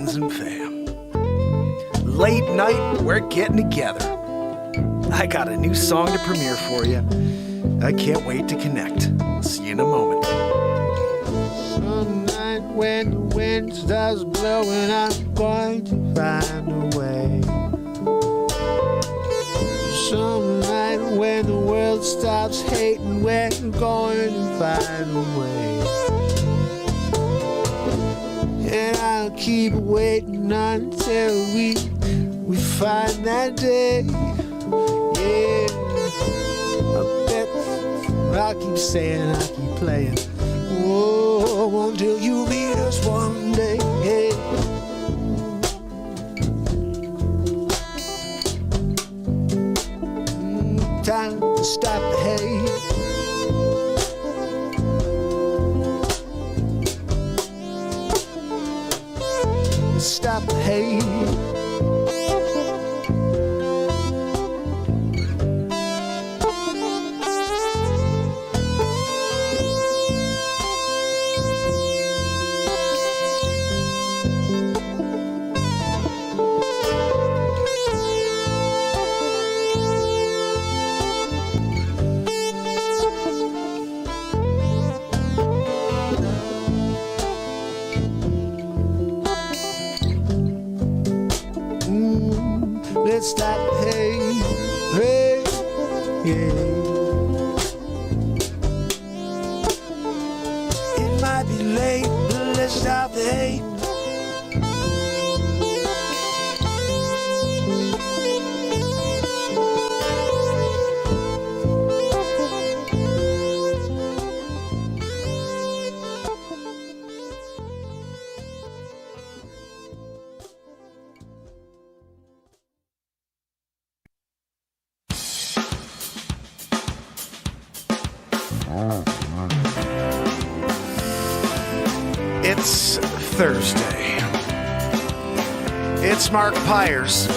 friends and fam. Late night, we're getting together. I got a new song to premiere for you. I can't wait to connect. See you in a moment. Some night when the wind starts blowing, I'm going to find a way. Some night when the world stops hating, we're going to find a way. And I'll keep waiting until we find that day. Yeah, I bet I'll keep saying, I'll keep playing. Oh, until you meet us one day. Hey. Time to stop the hate. Stop the hate. Let's stop the hate, hey, yeah. It might be late, but let's stop the hate. It's Thursday. It's Mark Pires.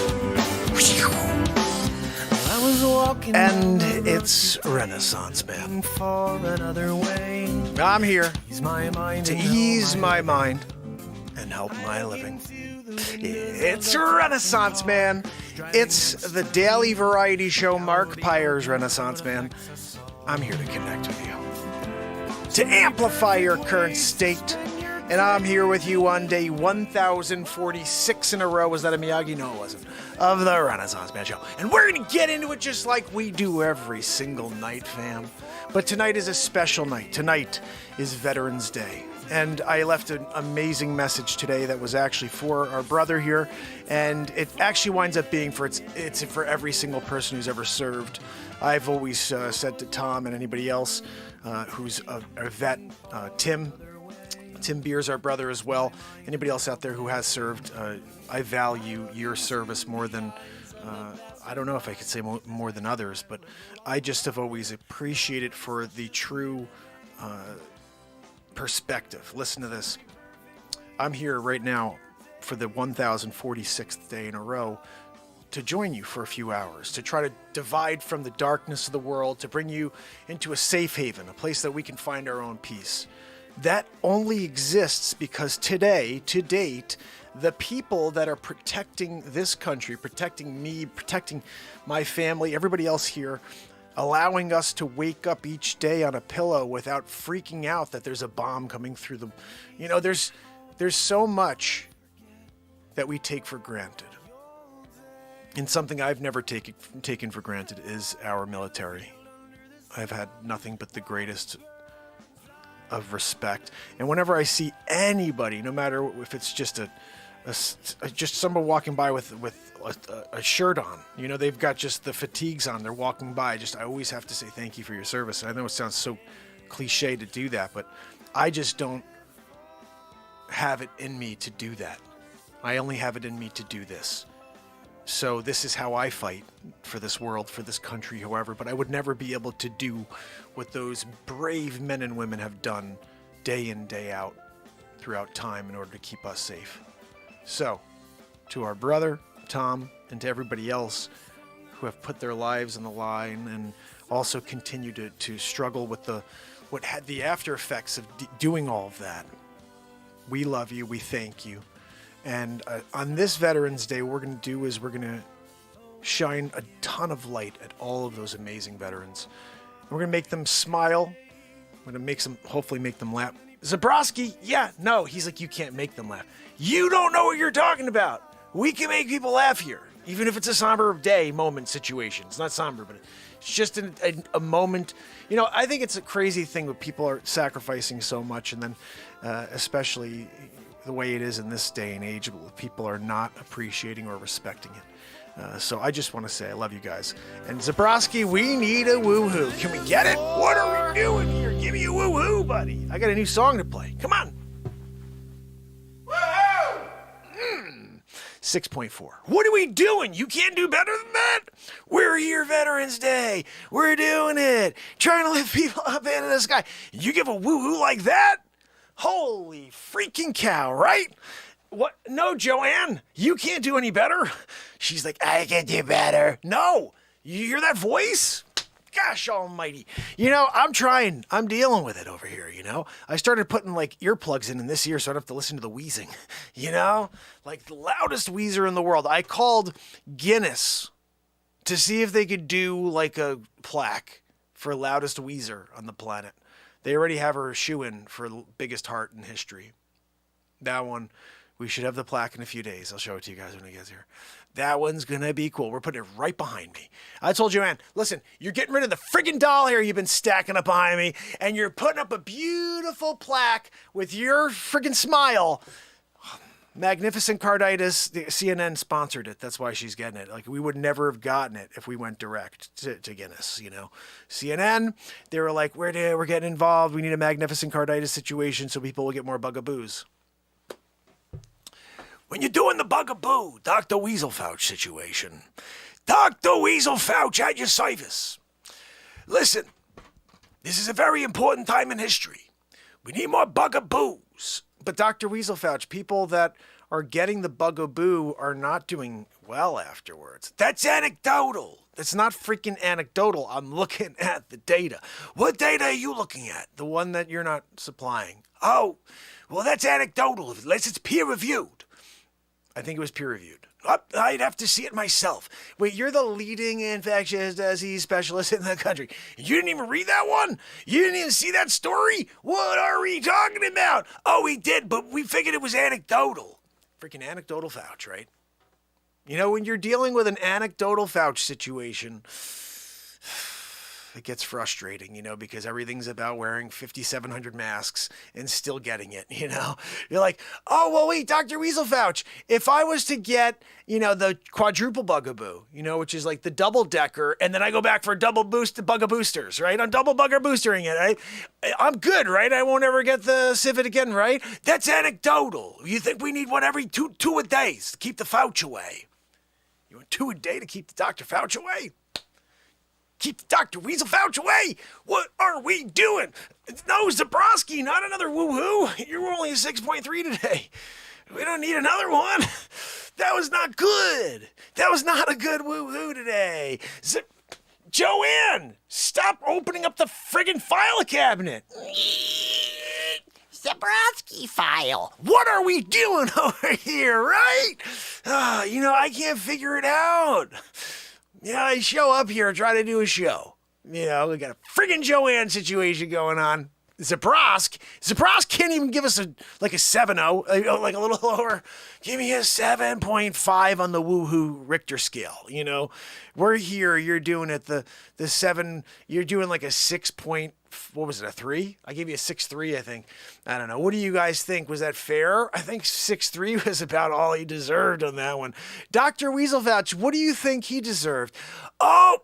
I was walking and it's Renaissance Man. for another way. I'm here To to ease my mind and help my living. It's Renaissance Man. It's the daily variety show Mark Pires Renaissance Man. I'm here to connect with you, to amplify your current state. And I'm here with you on day 1046 in a row. Was that a Miyagi? No, it wasn't. Of the Renaissance Man Show. And we're going to get into it just like we do every single night, fam. But tonight is a special night. Tonight is Veterans Day. And I left an amazing message today that was actually for our brother here. And it actually winds up being it's for every single person who's ever served. I've always said to Tom and anybody else who's a vet, Tim Beers, our brother as well. Anybody else out there who has served, I value your service more than, I don't know if I could say more than others, but I just have always appreciated for the true perspective. Listen to this. I'm here right now for the 1046th day in a row to join you for a few hours, to try to divide from the darkness of the world, to bring you into a safe haven, a place that we can find our own peace. That only exists because today, to date, the people that are protecting this country, protecting me, protecting my family, everybody else here, allowing us to wake up each day on a pillow without freaking out that there's a bomb coming through the... You know, there's so much that we take for granted. And something I've never taken for granted is our military. I've had nothing but the greatest of respect. And whenever I see anybody, no matter if it's just just someone walking by with a shirt on, you know, they've got just the fatigues on, they're walking by, I always have to say thank you for your service. I know it sounds so cliche to do that, but I just don't have it in me to do that. I only have it in me to do this. So this is how I fight for this world, for this country, however, but I would never be able to do what those brave men and women have done day in, day out throughout time in order to keep us safe. So, to our brother, Tom, and to everybody else who have put their lives on the line and also continue to struggle with what had the after effects of doing all of that. We love you. We thank you. And on this Veterans Day, what we're going to do is we're going to shine a ton of light at all of those amazing veterans. And we're going to make them smile. We're going to hopefully make them laugh. Zabrowski, yeah, no. He's like, you can't make them laugh. You don't know what you're talking about. We can make people laugh here, even if it's a somber day moment situation. It's not somber, but it's just a moment. You know, I think it's a crazy thing when people are sacrificing so much, and then especially the way it is in this day and age, people are not appreciating or respecting it. So I just want to say I love you guys. And Zabrowski, we need a woohoo. Can we get it? What are we doing here? Give me a woohoo, buddy. I got a new song to play. Come on. Woohoo! 6.4. What are we doing? You can't do better than that? We're here Veterans Day. We're doing it. Trying to lift people up into the sky. You give a woohoo like that? Holy freaking cow, right? What? No, Joanne, you can't do any better. She's like, I can do better. No, you hear that voice? Gosh almighty. You know, I'm trying. I'm dealing with it over here, you know? I started putting, like, earplugs in this ear so I don't have to listen to the wheezing, you know? Like, the loudest wheezer in the world. I called Guinness to see if they could do, like, a plaque for loudest wheezer on the planet. They already have her shoe-in for biggest heart in history. That one, we should have the plaque in a few days. I'll show it to you guys when it gets here. That one's going to be cool. We're putting it right behind me. I told Joanne, listen, you're getting rid of the friggin' doll hair you've been stacking up behind me, and you're putting up a beautiful plaque with your friggin' smile. Magnificent Carditis, the CNN sponsored it. That's why she's getting it. Like, we would never have gotten it if we went direct to Guinness, you know. CNN, they were like, we're getting involved. We need a Magnificent Carditis situation so people will get more bugaboos. When you're doing the bugaboo, Dr. Weasel Fouch situation. Dr. Weasel Fouch at your service. Listen, this is a very important time in history. We need more bugaboos. But Dr. Weasel Fouch, people that are getting the bugaboo are not doing well afterwards. That's anecdotal. It's not freaking anecdotal. I'm looking at the data. What data are you looking at? The one that you're not supplying. Oh, well, that's anecdotal unless it's peer-reviewed. I think it was peer-reviewed. I'd have to see it myself. Wait, you're the leading infectious disease specialist in the country. You didn't even read that one? You didn't even see that story? What are we talking about? Oh, we did, but we figured it was anecdotal. Freaking anecdotal Fouch, right? You know, when you're dealing with an anecdotal Fouch situation, it gets frustrating, you know, because everything's about wearing 5,700 masks and still getting it, you know? You're like, oh, well, wait, Dr. Weasel Fouch, if I was to get, you know, the quadruple bugaboo, you know, which is like the double-decker, and then I go back for double boosters, right? I'm double bugger boostering it. I'm good, right? I won't ever get the civet again, right? That's anecdotal. You think we need one every two a day to keep the Fouch away? You want 2 a day to keep the Dr. Fouch away? Keep the Dr. Weasel Fouch away! What are we doing? No, Zabrowski, not another woohoo. You were only a 6.3 today. We don't need another one. That was not good. That was not a good woohoo today. Joanne, stop opening up the friggin' file cabinet. Zabrowski file. What are we doing over here, right? You know, I can't figure it out. Yeah, I show up here, try to do a show. You know, we got a friggin' Joanne situation going on. Zabrosk can't even give us a 7-0, like a little lower. Give me a 7.5 on the woohoo Richter scale, you know. We're here, you're doing it, the 7, you're doing like a 6 point, what was it, a 3? I gave you a 6.3, I think. I don't know. What do you guys think? Was that fair? I think 6.3 was about all he deserved on that one. Dr. Weasel Fouch, what do you think he deserved? Oh,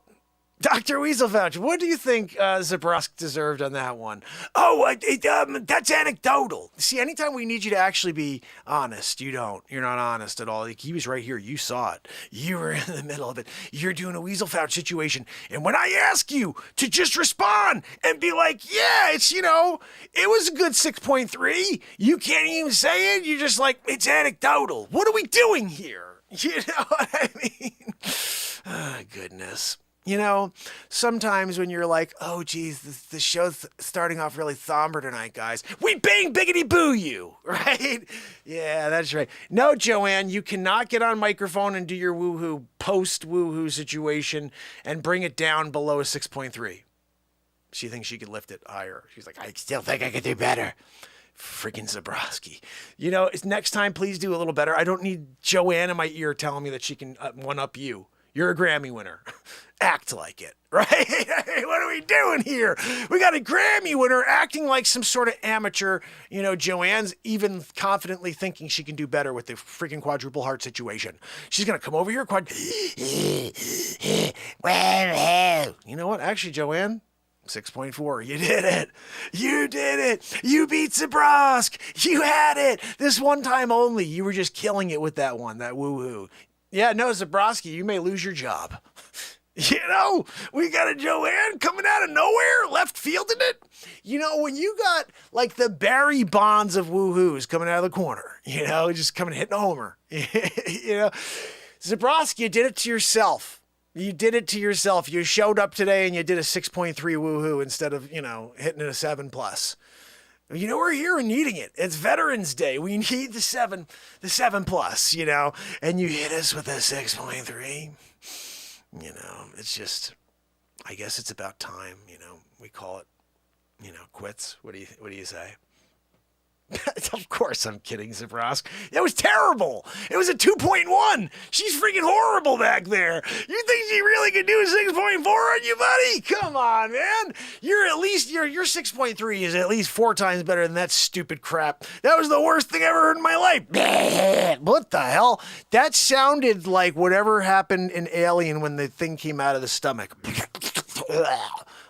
Dr. Weasel Fouch, what do you think Zabrosk deserved on that one? Oh, that's anecdotal. See, anytime we need you to actually be honest, you don't. You're not honest at all. Like, he was right here. You saw it. You were in the middle of it. You're doing a Weasel Fouch situation. And when I ask you to just respond and be like, yeah, it's, you know, it was a good 6.3. You can't even say it. You're just like, it's anecdotal. What are we doing here? You know what I mean? Oh, goodness. You know, sometimes when you're like, oh, geez, the show's starting off really somber tonight, guys. We bang biggity boo you, right? Yeah, that's right. No, Joanne, you cannot get on microphone and do your woohoo post-woohoo situation and bring it down below a 6.3. She thinks she could lift it higher. She's like, I still think I could do better. Freaking Zabrowski. You know, next time, please do a little better. I don't need Joanne in my ear telling me that she can one-up you. You're a Grammy winner. Act like it, right? What are we doing here? We got a Grammy winner acting like some sort of amateur. You know, Joanne's even confidently thinking she can do better with the freaking quadruple heart situation. She's going to come over here. Well, you know what? Actually, Joanne, 6.4. You did it. You did it. You beat Zabrosk. You had it. This one time only. You were just killing it with that one, that woo-hoo. Yeah, no, Zabrowski, you may lose your job. You know, we got a Joanne coming out of nowhere, left fielding it. You know, when you got like the Barry Bonds of woohoos coming out of the corner, you know, just coming hitting a homer. You know, Zabrowski, you did it to yourself. You did it to yourself. You showed up today and you did a 6.3 woohoo instead of, you know, hitting it a 7+. You know, we're here and needing it. It's Veterans Day. We need the 7+, you know, and you hit us with a 6.3. You know, it's just, I guess it's about time, you know, we call it, you know, quits. What do you say? Of course I'm kidding, Zabrosk. It was terrible. It was a 2.1. She's freaking horrible back there. You think she really could do a 6.4 on you, buddy? Come on, man. You're at least, your 6.3 is at least 4 times better than that stupid crap. That was the worst thing I ever heard in my life. What the hell? That sounded like whatever happened in Alien when the thing came out of the stomach.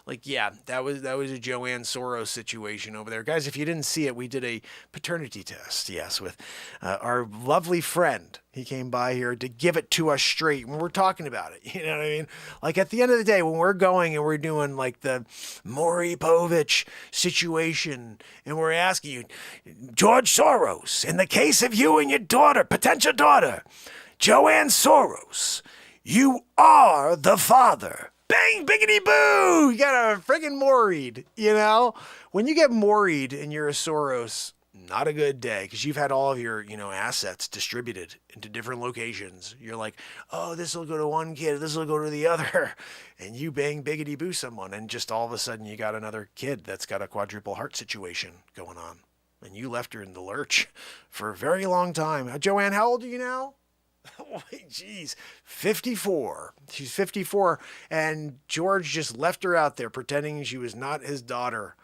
Like, yeah, that was a Joanne Soros situation over there. Guys, if you didn't see it, we did a paternity test, yes, with our lovely friend. He came by here to give it to us straight when we're talking about it. You know what I mean? Like, at the end of the day, when we're going and we're doing, like, the Maury Povich situation, and we're asking you, George Soros, in the case of you and your daughter, potential daughter, Joanne Soros, you are the father. Bang, biggity boo! You got a friggin' Maury'd, you know? When you get Maury'd and you're a Soros, not a good day, because you've had all of your, you know, assets distributed into different locations. You're like, oh, this will go to one kid, this will go to the other. And you bang, biggity boo someone, and just all of a sudden you got another kid that's got a quadruple heart situation going on. And you left her in the lurch for a very long time. Joanne, how old are you now? Wait, geez, 54. She's 54, and George just left her out there pretending she was not his daughter.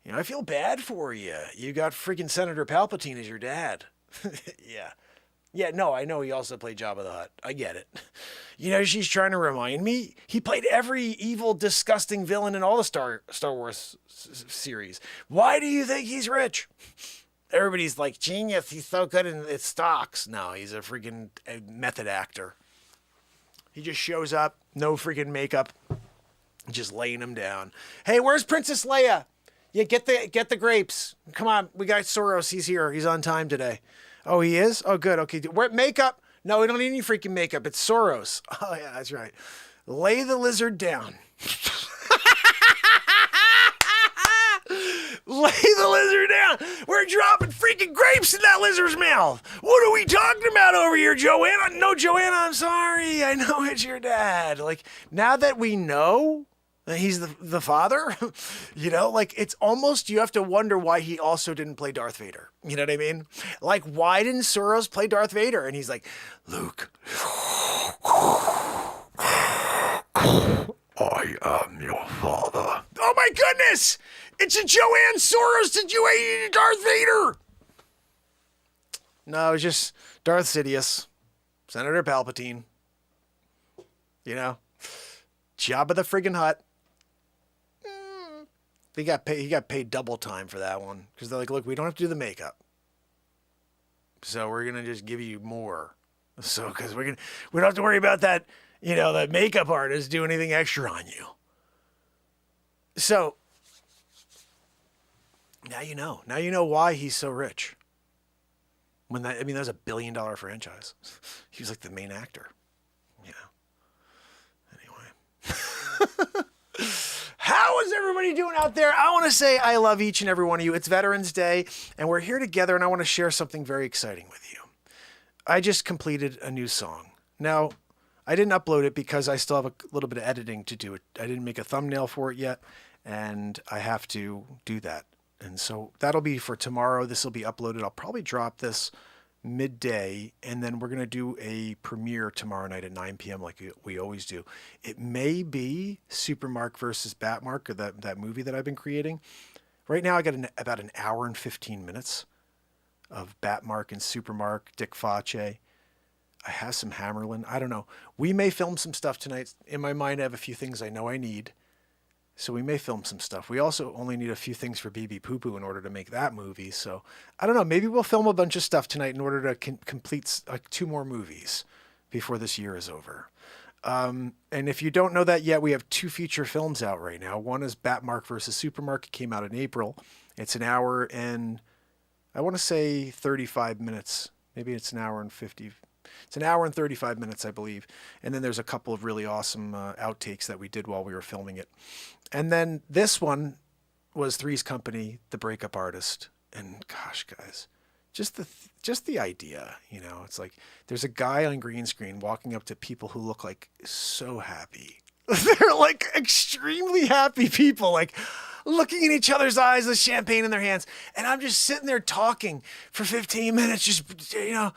You know, I feel bad for you. You got freaking Senator Palpatine as your dad. Yeah. Yeah, no, I know he also played Jabba the Hutt. I get it. You know, she's trying to remind me, he played every evil, disgusting villain in all the Star Wars series. Why do you think he's rich? Everybody's like, genius, he's so good in his stocks. No, he's a freaking method actor. He just shows up, no freaking makeup, just laying him down. Hey, where's Princess Leia? Yeah, get the grapes. Come on, we got Soros. He's here. He's on time today. Oh, he is? Oh, good. Okay. Where makeup? No, we don't need any freaking makeup. It's Soros. Oh, yeah, that's right. Lay the lizard down. Lay the lizard down. We're dropping freaking grapes in that lizard's mouth. What are we talking about over here, Joanna? No, Joanna, I'm sorry. I know it's your dad. Like, now that we know that he's the father, you know, like, it's almost, you have to wonder why he also didn't play Darth Vader. You know what I mean? Like, why didn't Soros play Darth Vader? And he's like, Luke, I am your father. Oh my goodness! It's a Joanne Soros situation, Darth Vader! No, it's just Darth Sidious, Senator Palpatine. You know, Jabba the friggin' Hutt. He got paid double time for that one, because they're like, look, we don't have to do the makeup, so we're gonna just give you more. So, because we don't have to worry about that, you know, that makeup artist do anything extra on you. So now you know. Now you know why he's so rich. That was $1 billion franchise. He was like the main actor. You know. Anyway. you doing out there? I want to say I love each and every one of you. It's Veterans Day, and we're here together, and I want to share something very exciting with you. I just completed a new song. Now, I didn't upload it because I still have a little bit of editing to do. I didn't make a thumbnail for it yet, and I have to do that. And so that'll be for tomorrow. This will be uploaded. I'll probably drop this midday, and then we're going to do a premiere tomorrow night at 9 p.m. like we always do. It may be Supermark versus Batmark, or that movie that I've been creating. Right now I got about an hour and 15 minutes of Batmark and Supermark, Dick Facce. I have some Hammerlin. I don't know. We may film some stuff tonight. In my mind, I have a few things I know I need. So we may film some stuff. We also only need a few things for BB Poo Poo in order to make that movie. So I don't know. Maybe we'll film a bunch of stuff tonight in order to complete 2 more movies before this year is over. And if you don't know that yet, we have 2 feature films out right now. One is Batmark versus Supermark. It came out in April. It's an hour and I want to say 35 minutes. Maybe it's an hour and 50. It's an hour and 35 minutes, I believe. And then there's a couple of really awesome outtakes that we did while we were filming it. And then this one was Three's Company, The Breakup Artist. And gosh, guys, just the idea, you know, it's like there's a guy on green screen walking up to people who look like so happy. They're like extremely happy people, like looking in each other's eyes with champagne in their hands. And I'm just sitting there talking for 15 minutes, just, you know,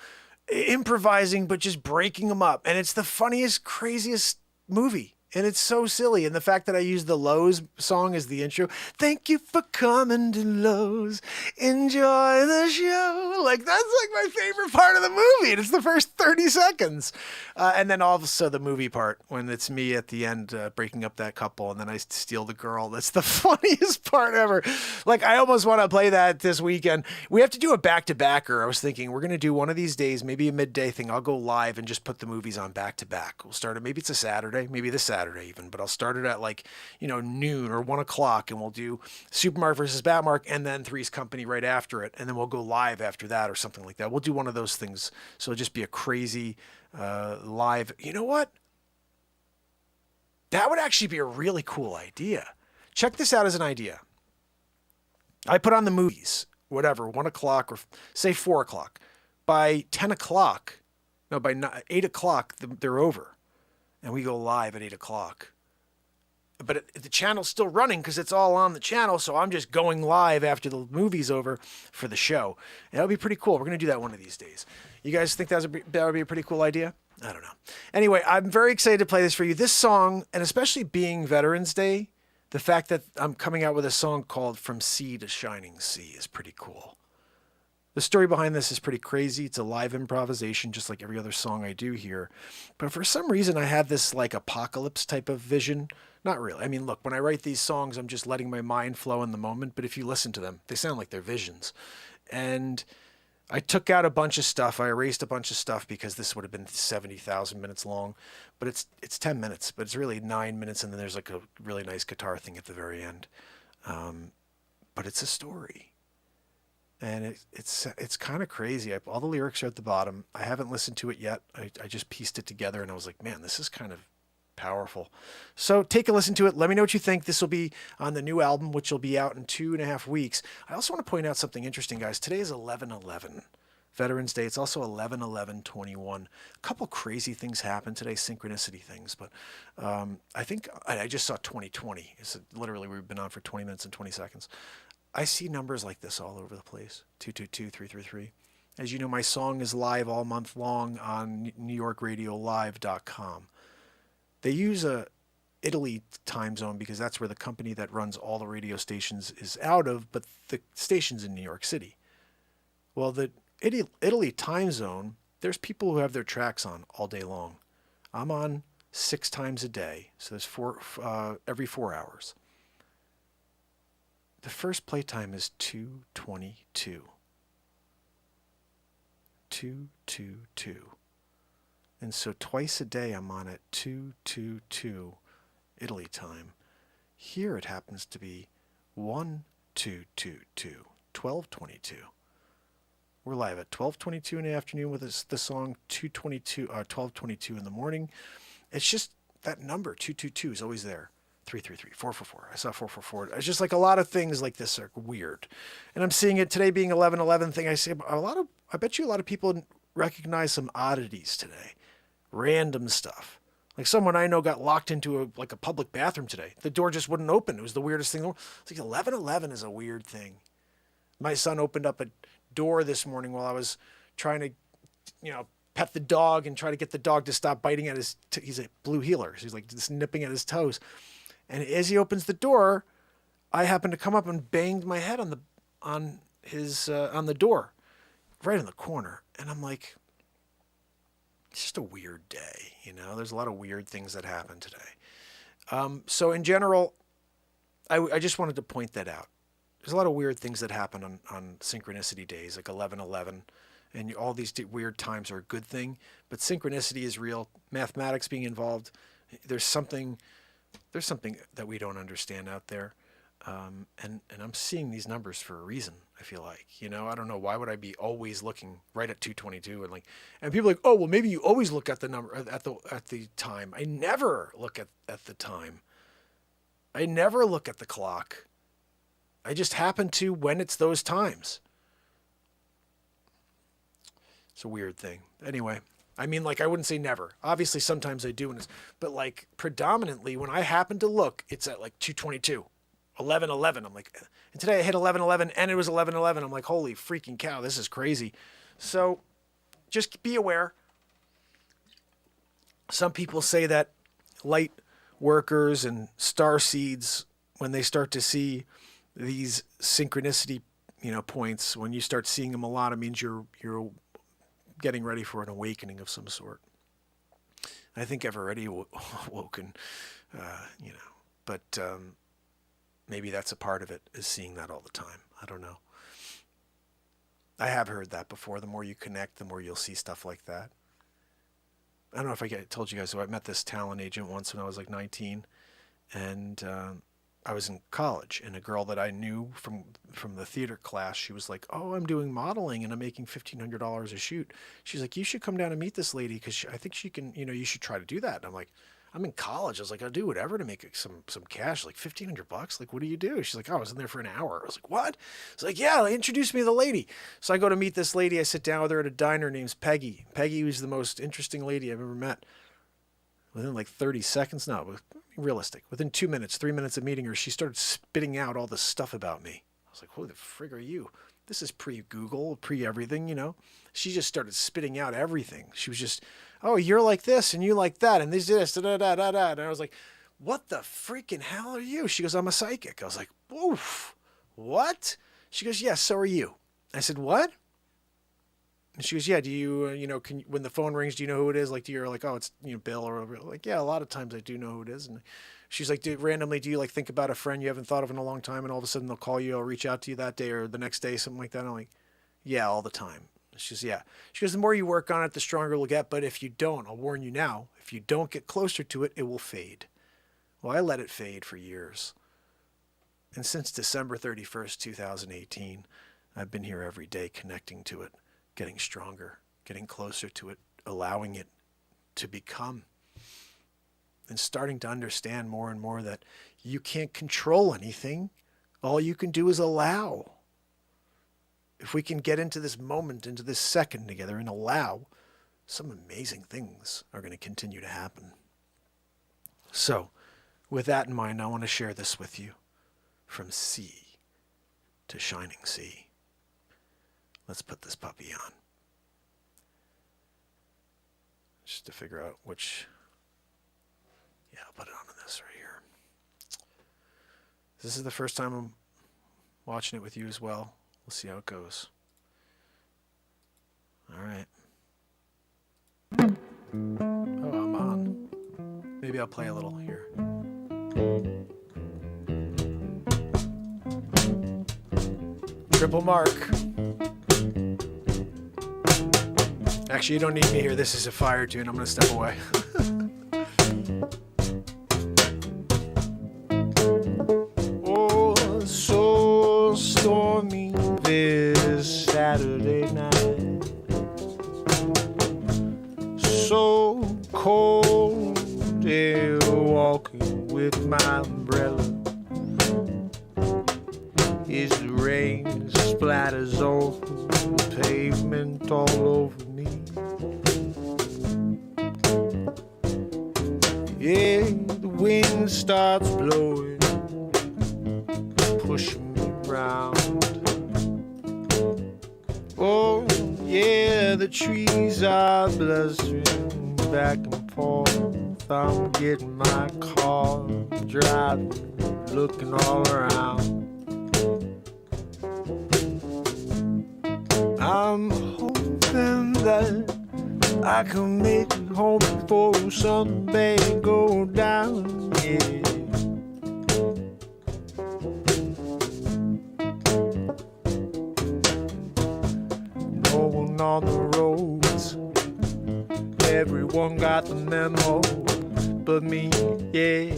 improvising, but just breaking them up. And it's the funniest, craziest movie. And it's so silly. And the fact that I used the Lowe's song as the intro. Thank you for coming to Lowe's. Enjoy the show. Like, that's like my favorite part of the movie. And it's the first 30 seconds. And then also the movie part when it's me at the end breaking up that couple. And then I steal the girl. That's the funniest part ever. Like, I almost want to play that this weekend. We have to do a back-to-backer. I was thinking we're going to do one of these days, maybe a midday thing. I'll go live and just put the movies on back-to-back. We'll start it. Maybe it's a Saturday. Maybe this Saturday even, but I'll start it at like, you know, noon or 1 o'clock, and we'll do Supermark versus Batmark and then Three's Company right after it. And then we'll go live after that or something like that. We'll do one of those things. So it'll just be a crazy live. You know what? That would actually be a really cool idea. Check this out as an idea. I put on the movies, whatever, 1 o'clock or say 4 o'clock. By 10 o'clock, no, by 8 o'clock, they're over. And we go live at 8 o'clock. But the channel's still running because it's all on the channel, so I'm just going live after the movie's over for the show. And that'll be pretty cool. We're going to do that one of these days. You guys think that would be a pretty cool idea? I don't know. Anyway, I'm very excited to play this for you. This song, and especially being Veterans Day, the fact that I'm coming out with a song called From Sea to Shining Sea is pretty cool. The story behind this is pretty crazy. It's a live improvisation, just like every other song I do here. But for some reason, I have this like apocalypse type of vision. Not really. I mean, look, when I write these songs, I'm just letting my mind flow in the moment. But if you listen to them, they sound like they're visions. And I took out a bunch of stuff. I erased a bunch of stuff because this would have been 70,000 minutes long. But it's 10 minutes, but it's really 9 minutes. And then there's like a really nice guitar thing at the very end. But it's a story. And it's kind of crazy. All the lyrics are at the bottom. I haven't listened to it yet. I just pieced it together and I was like, man, this is kind of powerful. So take a listen to it. Let me know what you think. This will be on the new album, which will be out in 2.5 weeks. I also want to point out something interesting, guys. Today is 11/11, Veterans Day. It's also 11/11/21. A couple crazy things happened today, synchronicity things. But I think I just saw 2020. It's literally, we've been on for 20 minutes and 20 seconds. I see numbers like this all over the place. 222-333. As you know, my song is live all month long on NewYorkRadioLive.com. They use a Italy time zone because that's where the company that runs all the radio stations is out of, but the station's in New York City. Well, the Italy time zone, there's people who have their tracks on all day long. I'm on 6 times a day, so there's every 4 hours. The first playtime is 2:22. 2:22. And so twice a day I'm on at 2:22 Italy time. Here it happens to be 1:222, 12:22. We're live at 12:22 in the afternoon with the song 12:22 in the morning. It's just that number 222 is always there. 333, 444. I saw 444. It's just like a lot of things like this are weird. And I'm seeing it today being 1111 thing. I bet you a lot of people recognize some oddities today. Random stuff. Like someone I know got locked into a public bathroom today. The door just wouldn't open. It was the weirdest thing. It's like 1111 is a weird thing. My son opened up a door this morning while I was trying to, pet the dog and try to get the dog to stop biting at his, he's a blue heeler. So he's like just nipping at his toes. And as he opens the door, I happened to come up and banged my head on the door, right in the corner. And I'm like, it's just a weird day, There's a lot of weird things that happen today. So in general, I just wanted to point that out. There's a lot of weird things that happen on synchronicity days, like 1111, and all these weird times are a good thing. But synchronicity is real. Mathematics being involved, there's something that we don't understand out there. And I'm seeing these numbers for a reason, I feel like. I don't know, why would I be always looking right at 222 and people are like, oh, well, maybe you always look at the number at the time. I never look at the time. I never look at the clock. I just happen to when it's those times. It's a weird thing. Anyway, I wouldn't say never. Obviously, sometimes I do, but predominantly when I happen to look, it's at 222. 11:11. I'm like, and today I hit 11:11 and it was 11:11. I'm like, holy freaking cow, this is crazy. So just be aware. Some people say that light workers and star seeds, when they start to see these synchronicity, points, when you start seeing them a lot, it means you're getting ready for an awakening of some sort. I think I've already awoken, but maybe that's a part of it, is seeing that all the time. I don't know. I have heard that before. The more you connect, the more you'll see stuff like that. I don't know if I told you guys, so I met this talent agent once when I was 19, and I was in college, and a girl that I knew from the theater class, she was like, oh, I'm doing modeling and I'm making $1,500 a shoot. She's like, you should come down and meet this lady because I think she can, you should try to do that. And I'm like, I'm in college. I was like, I'll do whatever to make some cash, like $1,500. Like, what do you do? She's like, oh, I was in there for an hour. I was like, what? It's like, yeah, introduce me to the lady. So I go to meet this lady. I sit down with her at a diner named Peggy. Peggy was the most interesting lady I've ever met. Within 30 seconds, no, realistic. Within 2 minutes, 3 minutes of meeting her, she started spitting out all this stuff about me. I was like, who the frig are you? This is pre-Google, pre-everything, She just started spitting out everything. She was just, oh, you're like this and you like that and this, da-da-da-da-da. And I was like, what the freaking hell are you? She goes, I'm a psychic. I was like, oof, what? She goes, yes, so are you. I said, what? And she goes, yeah, do you, when the phone rings, do you know who it is? Do you oh, it's, Bill or whatever. Yeah, a lot of times I do know who it is. And she's like, randomly, do you think about a friend you haven't thought of in a long time and all of a sudden they'll call you or reach out to you that day or the next day, something like that? I'm like, yeah, all the time. She goes, yeah. She goes, the more you work on it, the stronger it'll get. But if you don't, I'll warn you now, if you don't get closer to it, it will fade. Well, I let it fade for years. And since December 31st, 2018, I've been here every day connecting to it, getting stronger, getting closer to it, allowing it to become, and starting to understand more and more that you can't control anything. All you can do is allow. If we can get into this moment, into this second together and allow, some amazing things are going to continue to happen. So, with that in mind, I want to share this with you. From sea to shining sea. Let's put this puppy on. Just to figure out which... Yeah, I'll put it on this right here. This is the first time I'm watching it with you as well. We'll see how it goes. All right. Oh, I'm on. Maybe I'll play a little here. Triple mark. Actually, you don't need me here. This is a fire tune. I'm going to step away. Oh, so stormy this Saturday night. So cold it won't walking with my umbrella as the rain splatters over the pavement all over me. Yeah, the wind starts blowing, pushing me round. Oh, yeah, the trees are blustering back and forth. I'm getting my car, driving, looking all around. I'm hoping that I can make it home before Sunday go down, yeah. No one on the roads, everyone got the memo but me, yeah.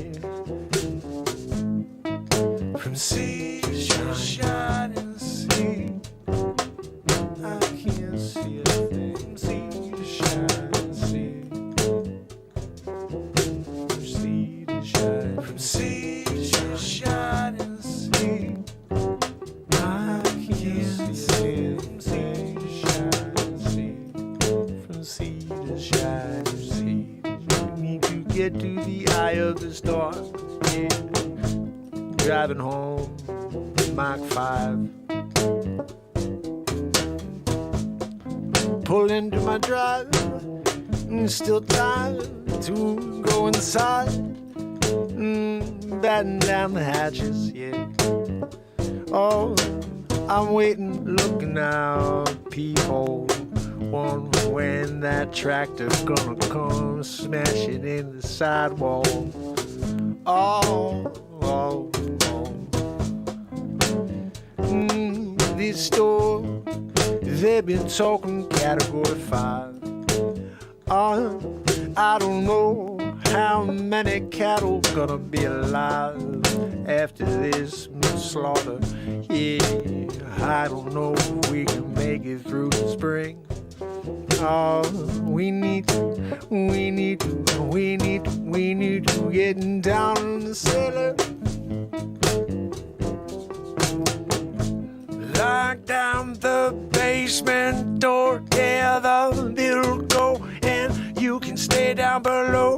From sea to shining sea, I can't see a thing. From sea to shining sea, from sea to shining, from sea to shining sea, I can't see a thing. From sea to shining sea, from sea to shining sea. Get to the eye of the storm, yeah. Driving home, Mach 5. Pull into my drive, still time to go inside. Batten down the hatches, yeah. Oh, I'm waiting, looking out, peephole. Wondering when that tractor's gonna come smashing in the sidewall. Oh, oh, oh. This store, they've been talking category 5. I don't know how many cattle gonna be alive after this slaughter. Yeah, I don't know if we can make it through the spring. Oh, we need to get down in the cellar. Lock down the basement door, yeah, the bill'll go, and you can stay down below.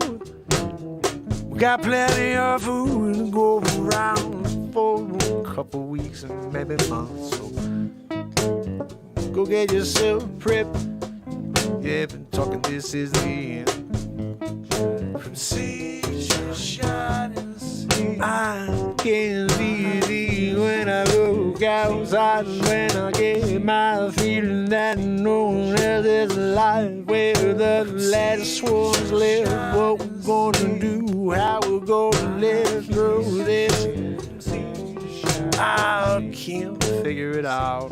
We got plenty of food to go around for a couple weeks and maybe months, so go get yourself prepped. Yeah, been talking, this is the end. From sea to shining sea, I can be thee when I look outside, when I get my feeling that no one else is alive. Where the last ones live, what we're gonna do, how we're gonna live through this. I can't figure it out.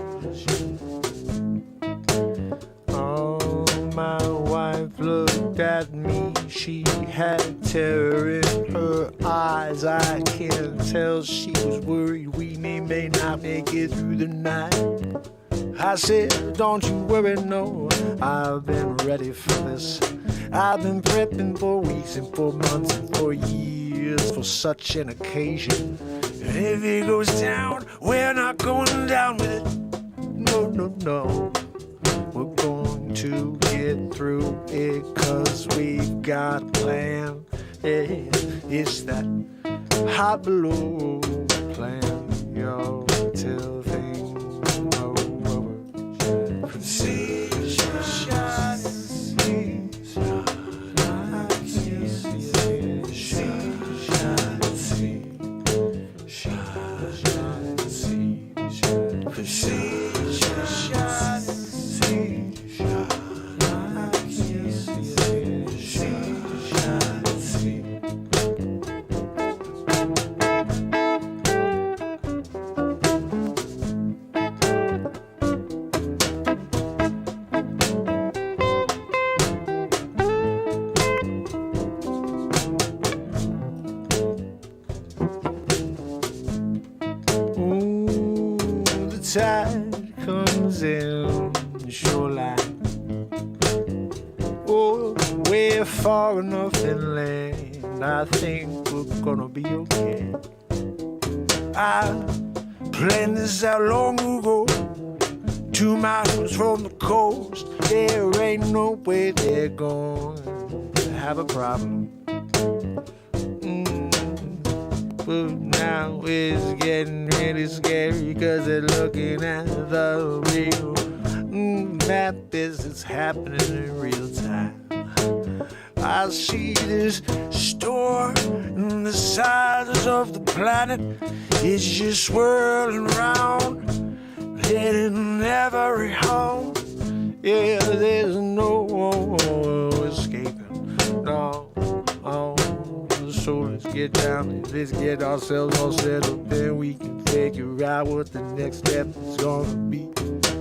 My wife looked at me, she had terror in her eyes. I can tell she was worried we may not make it through the night. I said, don't you worry, no, I've been ready for this. I've been prepping for weeks and for months and for years for such an occasion. And if it goes down, we're not going down with it. No, no, no. We're going to get through it, 'cause we've got a plan. Yeah, it's that hot below plan, yo, till things blow over. From sea to shining sea, shining sea, shining sea, shining sea, from sea to shining sea. Tide comes in the shoreline. Oh, we're far enough inland and I think we're gonna be okay. I planned this out long ago. 2 miles from the coast, there ain't no way they're going to have a problem. But now it's getting really scary, cause they're looking at the real map as it's happening in real time. I see this storm on the sides of the planet. It's just swirling round, hitting every home. Yeah, there's no escaping. No, so let's get down, let's get ourselves all settled, then we can figure out what the next step is gonna be.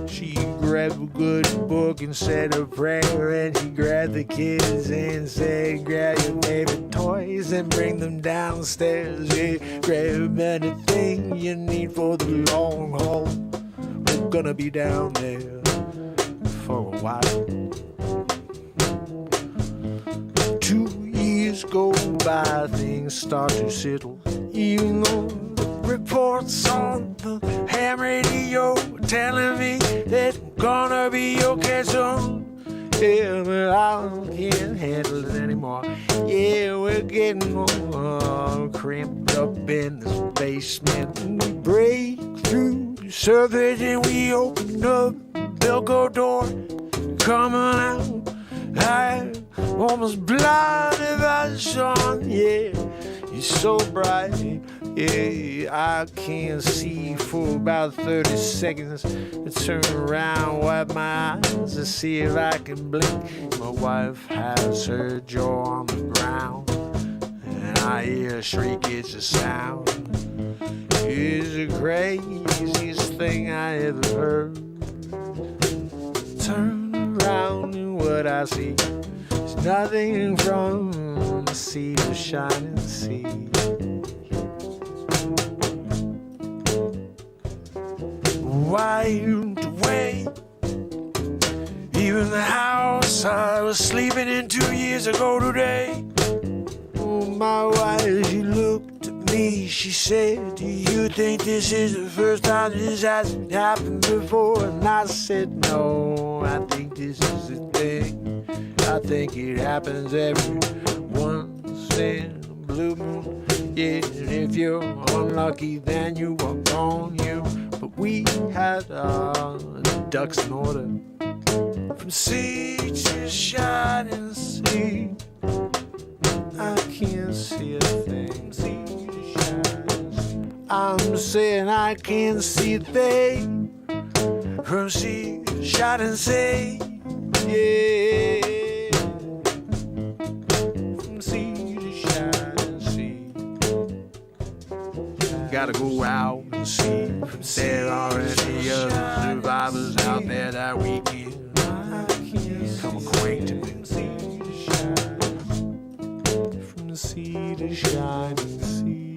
She grabbed a good book and said a prayer, and she grabbed the kids and said, grab your favorite toys and bring them downstairs. Yeah, grab anything you need for the long haul. We're gonna be down there for a while. 2 years go by, things start to settle, even though the reports on the ham radio telling me that I'm gonna be okay soon. Yeah, but I can't handle it anymore. Yeah, we're getting all cramped up in this basement. We break through the surface and we open up the Belco door. Coming out, I almost blinded by the sun. Yeah, you're so bright. Yeah, I can't see for about 30 seconds. I turn around, wipe my eyes to see if I can blink. My wife has her jaw on the ground, and I hear a shriek, it's a sound. It's the craziest thing I ever heard. Turn around and what I see is nothing from the sea to shining sea. Wiped away even the house I was sleeping in 2 years ago today. Oh, my wife, she looked at me, she said, do you think this is the first time this has happened before? And I said, no, I think this is the thing. I think it happens every once in a blue moon. Yeah, and if you're unlucky, then you are gone, you. But we had ducks in order. From sea to shining sea, I can't see a thing. Sea to shining sea. I'm saying I can't see a thing. From sea to shining sea, yeah. From sea to shining sea. Gotta go out and see if there are any other survivors out there that we can come acquainted with. From the sea to shining sea.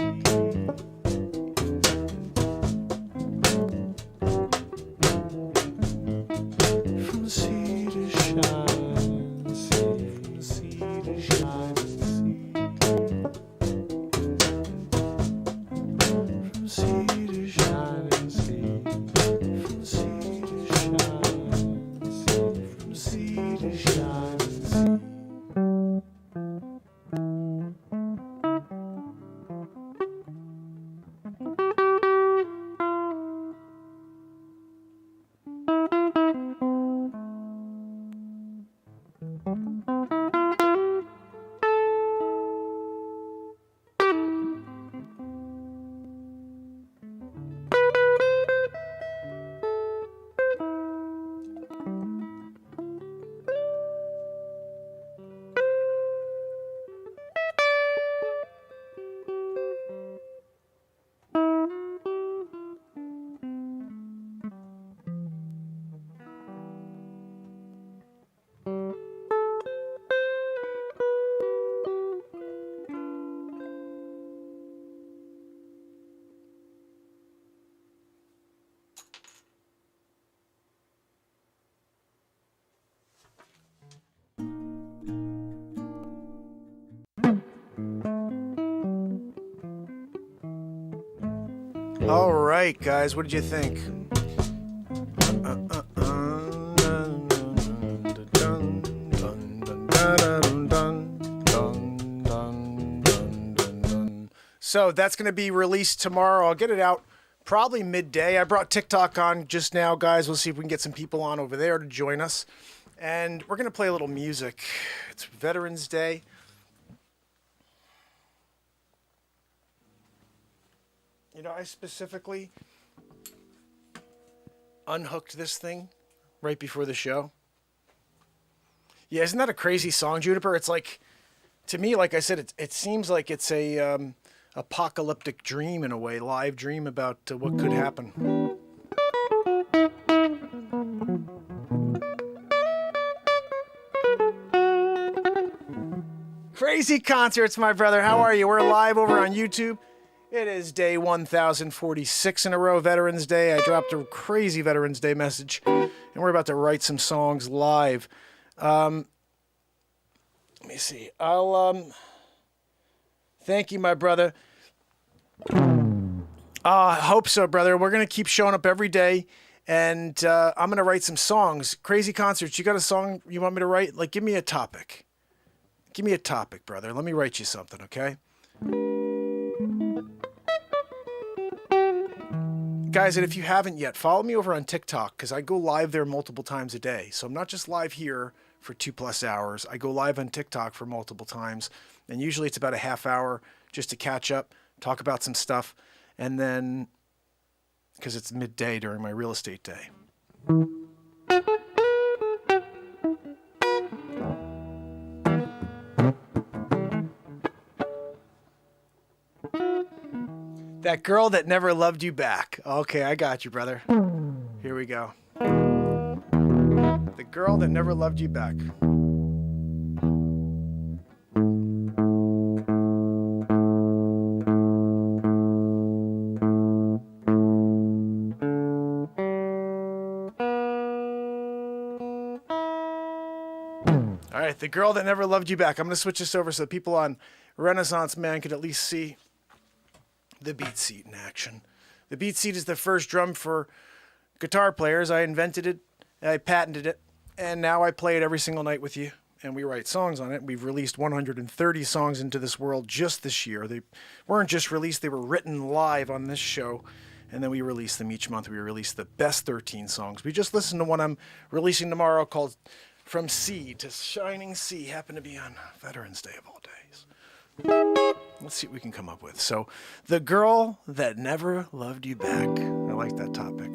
From the sea to shining sea. From the sea to shining sea. From the sea to shining sea. From the sea to shining sea. From the sea to shining sea. All right, guys, what did you think? So that's going to be released tomorrow. I'll get it out probably midday. I brought TikTok on just now, guys. We'll see if we can get some people on over there to join us. And we're going to play a little music. It's Veterans Day. You know, I specifically unhooked this thing right before the show. Yeah, isn't that a crazy song, Juniper? It's like, to me, like I said, it seems like it's a apocalyptic dream in a way, live dream about what could happen. Crazy concerts, my brother. How are you? We're live over on YouTube. It is day 1046 in a row, Veterans Day. I dropped a crazy Veterans Day message, and we're about to write some songs live. Let me see. Thank you, my brother. I hope so, brother. We're going to keep showing up every day, and I'm going to write some songs. Crazy concerts. You got a song you want me to write? Like, give me a topic. Give me a topic, brother. Let me write you something, okay? Guys, and if you haven't yet, follow me over on TikTok, because I go live there multiple times a day. So I'm not just live here for 2+ hours. I go live on TikTok for multiple times, and usually it's about a half hour just to catch up, talk about some stuff, and then, because it's midday during my real estate day. That girl that never loved you back. Okay, I got you, brother. Here we go. The girl that never loved you back. All right, the girl that never loved you back. I'm going to switch this over so people on Renaissance Man could at least see the beat seat in action. The beat seat is the first drum for guitar players. I invented it, I patented it, and now I play it every single night with you, and we write songs on it. We've released 130 songs into this world just this year. They weren't just released, they were written live on this show, and then we release them each month. We release the best 13 songs. We just listened to one I'm releasing tomorrow called From Sea to Shining Sea. Happened to be on Veterans Day of all days. Let's see what we can come up with. So, the girl that never loved you back. I like that topic.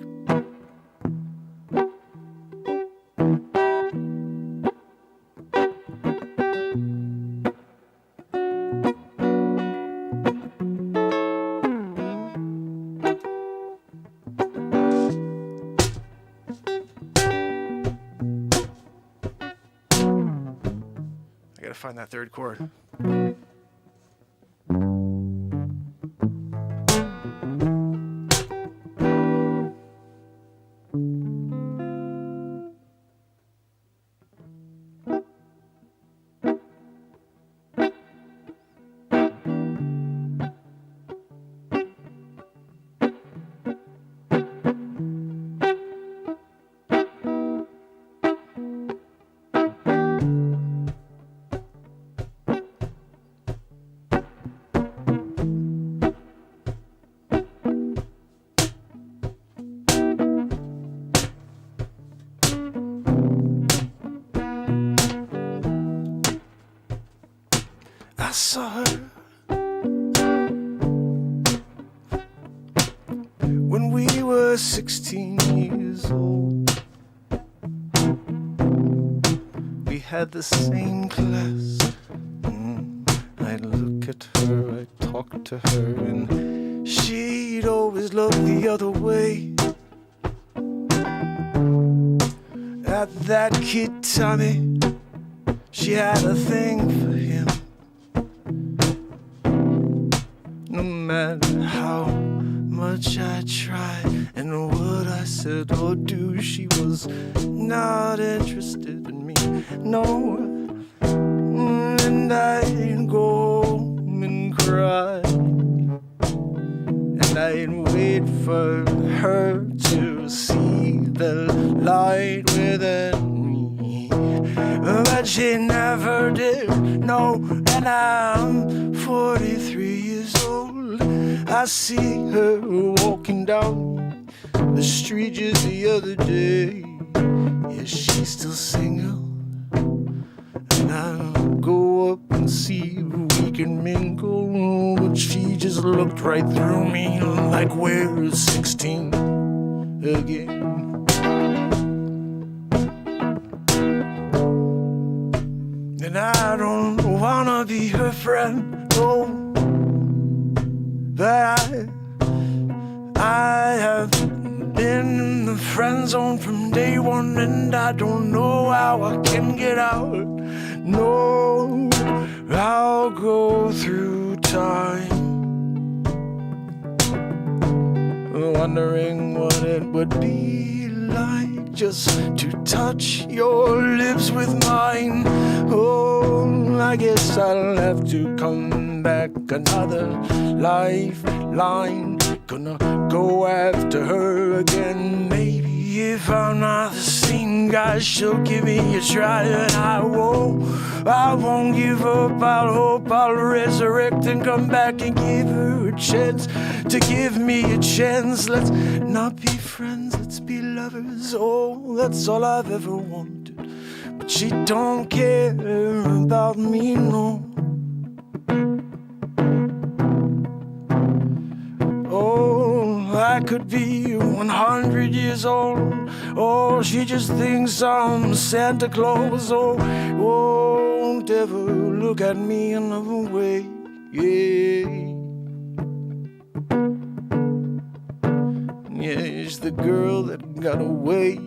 I gotta find that third chord. I saw her when we were 16 years old. We had the same class. I'd look at her, I'd talk to her, and she'd always look the other way. At that kid Tommy, she had a thing for him. No matter how much I tried and what I said or do, she was not interested in me, no. And I'd go home and cry, and I'd wait for her to see the light within me. But she never did, no, and I'm 43 years old. I see her walking down the street just the other day. Yeah, she's still single. And I'll go up and see if we can mingle. But she just looked right through me like we're 16 again. And I don't wanna be her friend, no. But I have been in the friend zone from day one, and I don't know how I can get out. No, I'll go through time, wondering what it would be like just to touch your lips with mine. Oh, I guess I'll have to come back another lifeline. Gonna go after her again. Maybe if I'm not the same guy, she'll give me a try. And I won't give up. I'll hope I'll resurrect and come back and give her a chance to give me a chance. Let's not be friends, let's be lovers. Oh, that's all I've ever wanted. But she don't care about me, no. Oh, I could be 100 years old. Oh, she just thinks I'm Santa Claus. Oh, won't ever look at me another way. Yeah. Yeah, she's the girl that got away,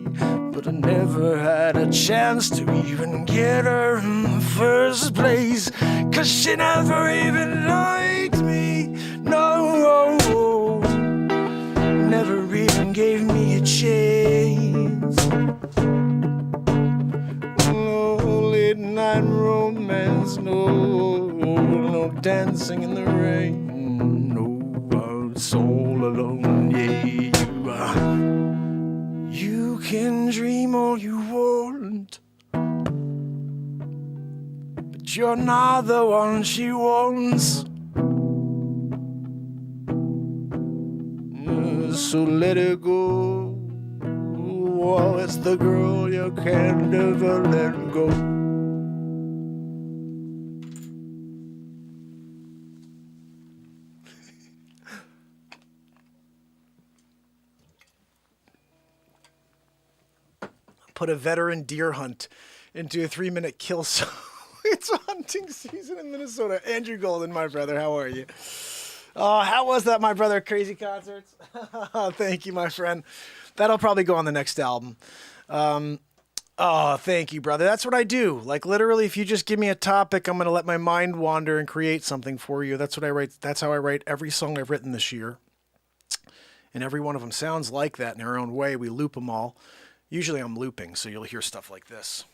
but I never had a chance to even get her in the first place. 'Cause she never even liked me. No, never even gave me a chance. No late night romance, no dancing in the rain. No, I was all alone, yeah. You can dream all you want, but you're not the one she wants. So let her go. Oh, it's the girl you can never let go. Put a veteran deer hunt into a 3-minute kill song. It's hunting season in Minnesota. Andrew Golden, my brother, how are you? Oh, how was that, my brother? Crazy concerts? Thank you, my friend. That'll probably go on the next album. Oh, thank you, brother. That's what I do. Like, literally, if you just give me a topic, I'm going to let my mind wander and create something for you. That's what I write. That's how I write every song I've written this year. And every one of them sounds like that in their own way. We loop them all. Usually I'm looping, so you'll hear stuff like this.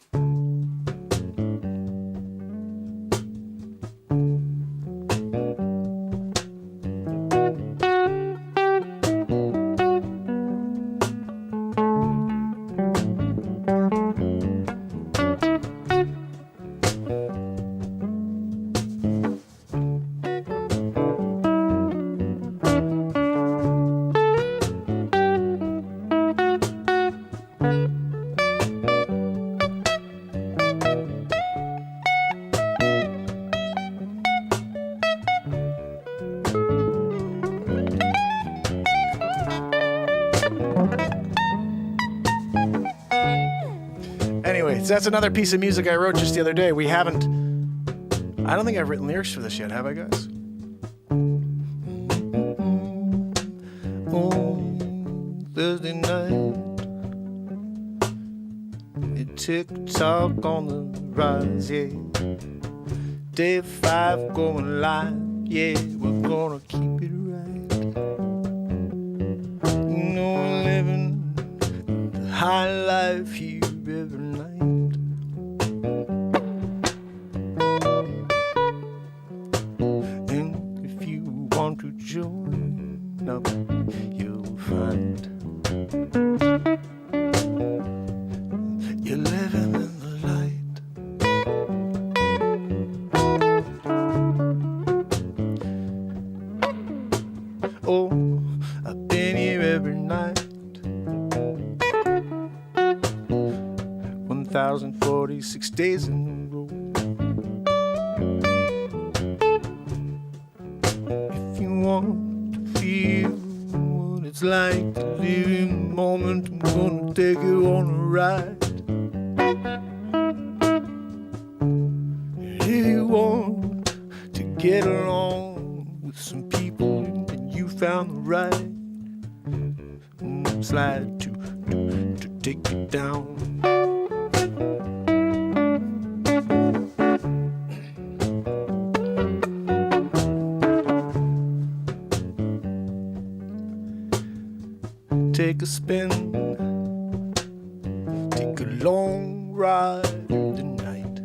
So that's another piece of music I wrote just the other day. I don't think I've written lyrics for this yet, have I, guys? On Thursday night, it tick-tock on the rise, yeah. Day 5 going live, yeah, we're gonna keep it right. You know, living the high life here every night. And if you want to join, up, you'll find you're living in the light. Oh, I've been here every night. 1,046 days in a row. If you want to feel what it's like to live in the moment, I'm gonna take you on a ride. If you want to get along with some people and you found the right slide to take you down. Take a spin, take a long ride through the night.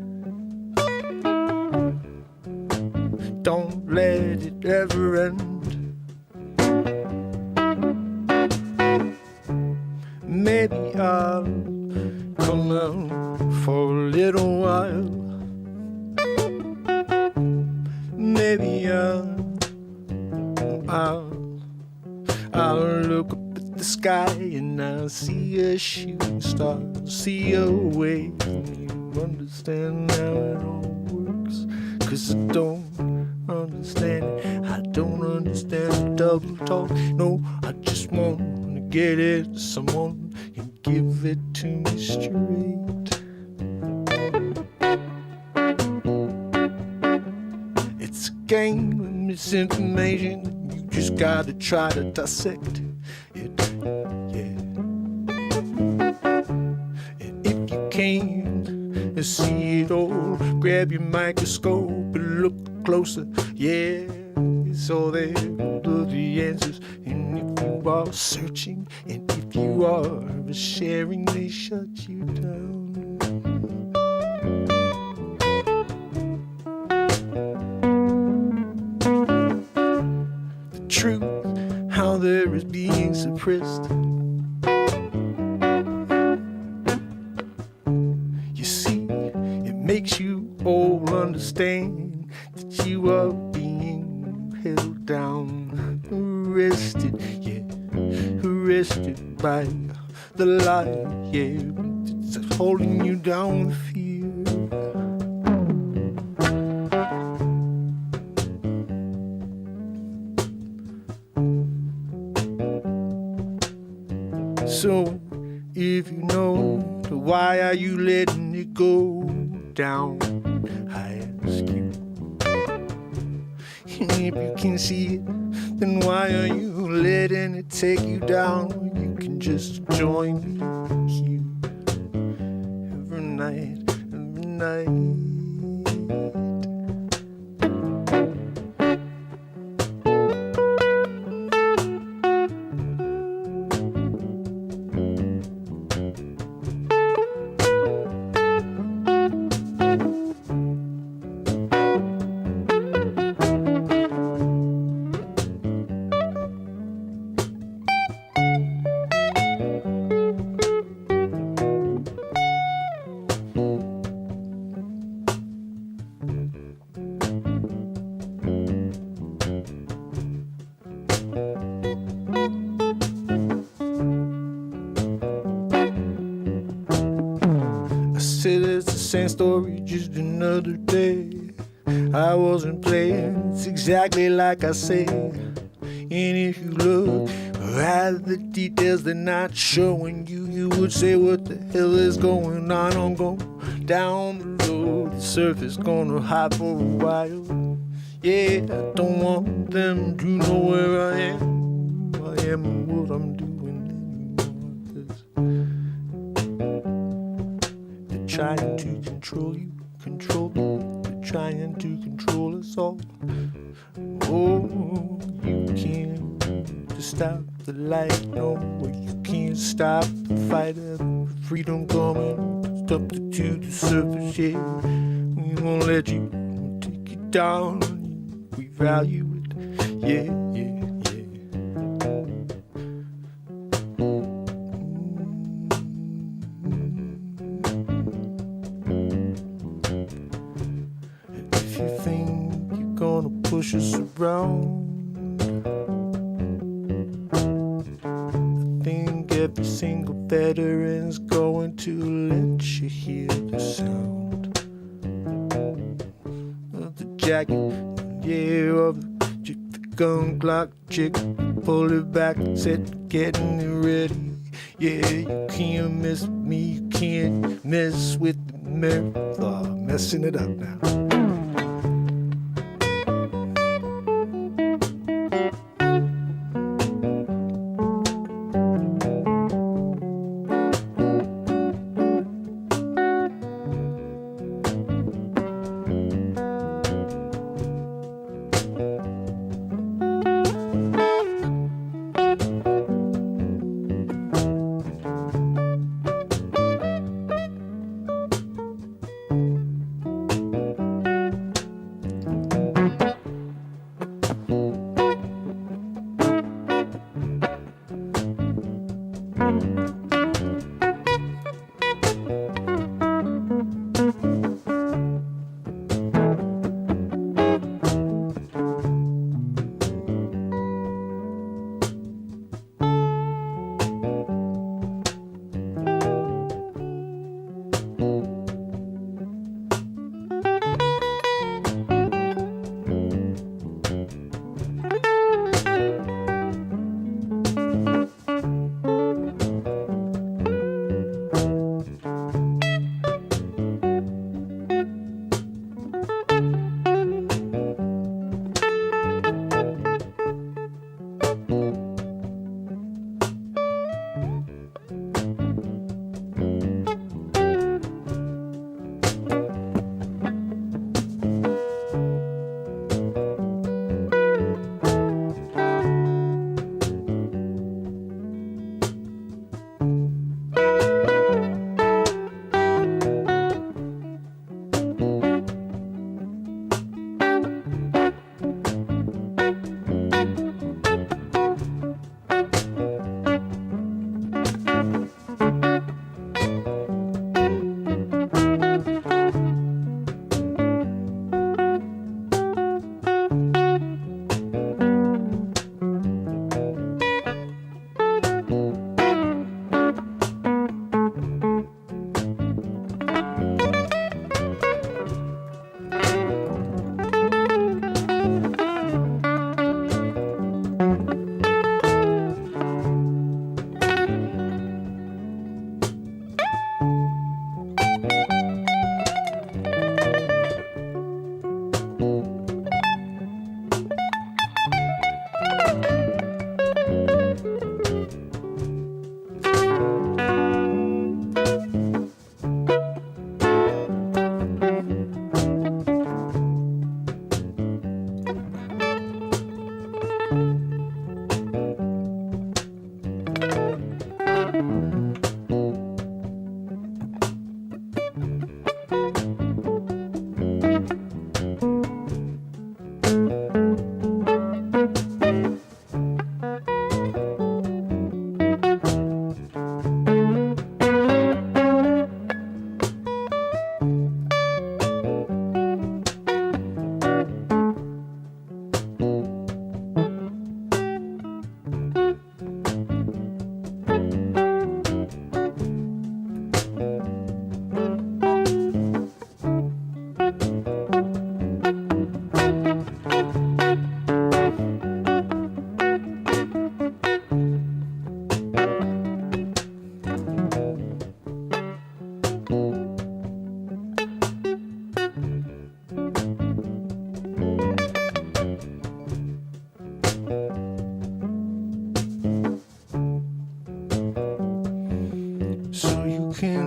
Don't let it ever end. Maybe I'll come out for a little while. Maybe I'll look up at the sky and I'll see a shooting star, see a way for me to understand how it all works. 'Cause I don't understand it. I don't understand the double talk. No, I just want to get it to someone and give it to me straight. It's a game of misinformation. You just gotta try to dissect it, yeah. And if you can't see it all, grab your microscope and look closer, yeah. So there are the answers. And if you are searching, and if you are sharing, they shut you down. The truth, how there is being suppressed. You see, it makes you all understand that you are being held down, arrested, yeah, arrested by the lie, yeah, it's holding you down with fear. So, if you know, why are you letting it go down? I ask you. And if you can see it, then why are you letting it take you down? You can just join me here every night, every night. Said it's the same story, just another day. I wasn't playing, it's exactly like I said. And if you look at the details they're not showing you, you would say, what the hell is going on? I'm going down the road, the surface gonna hide for a while. Yeah, I don't want them to know where I am and what I'm doing anymore. 'Cause they're trying to control you, control me. They're trying to control us all. Oh, you can't stop the light, no, you can't stop the fight of freedom coming. Stop to the surface, yeah. We won't let you take you down. We value it, yeah, yeah, yeah. push us around. I think every single veteran's going to let you hear the sound of the jacket, yeah, of the gun clock chick. Pull it back, set, getting it ready. Yeah, you can't mess with me, you can't mess with the mirror. Oh, messing it up now.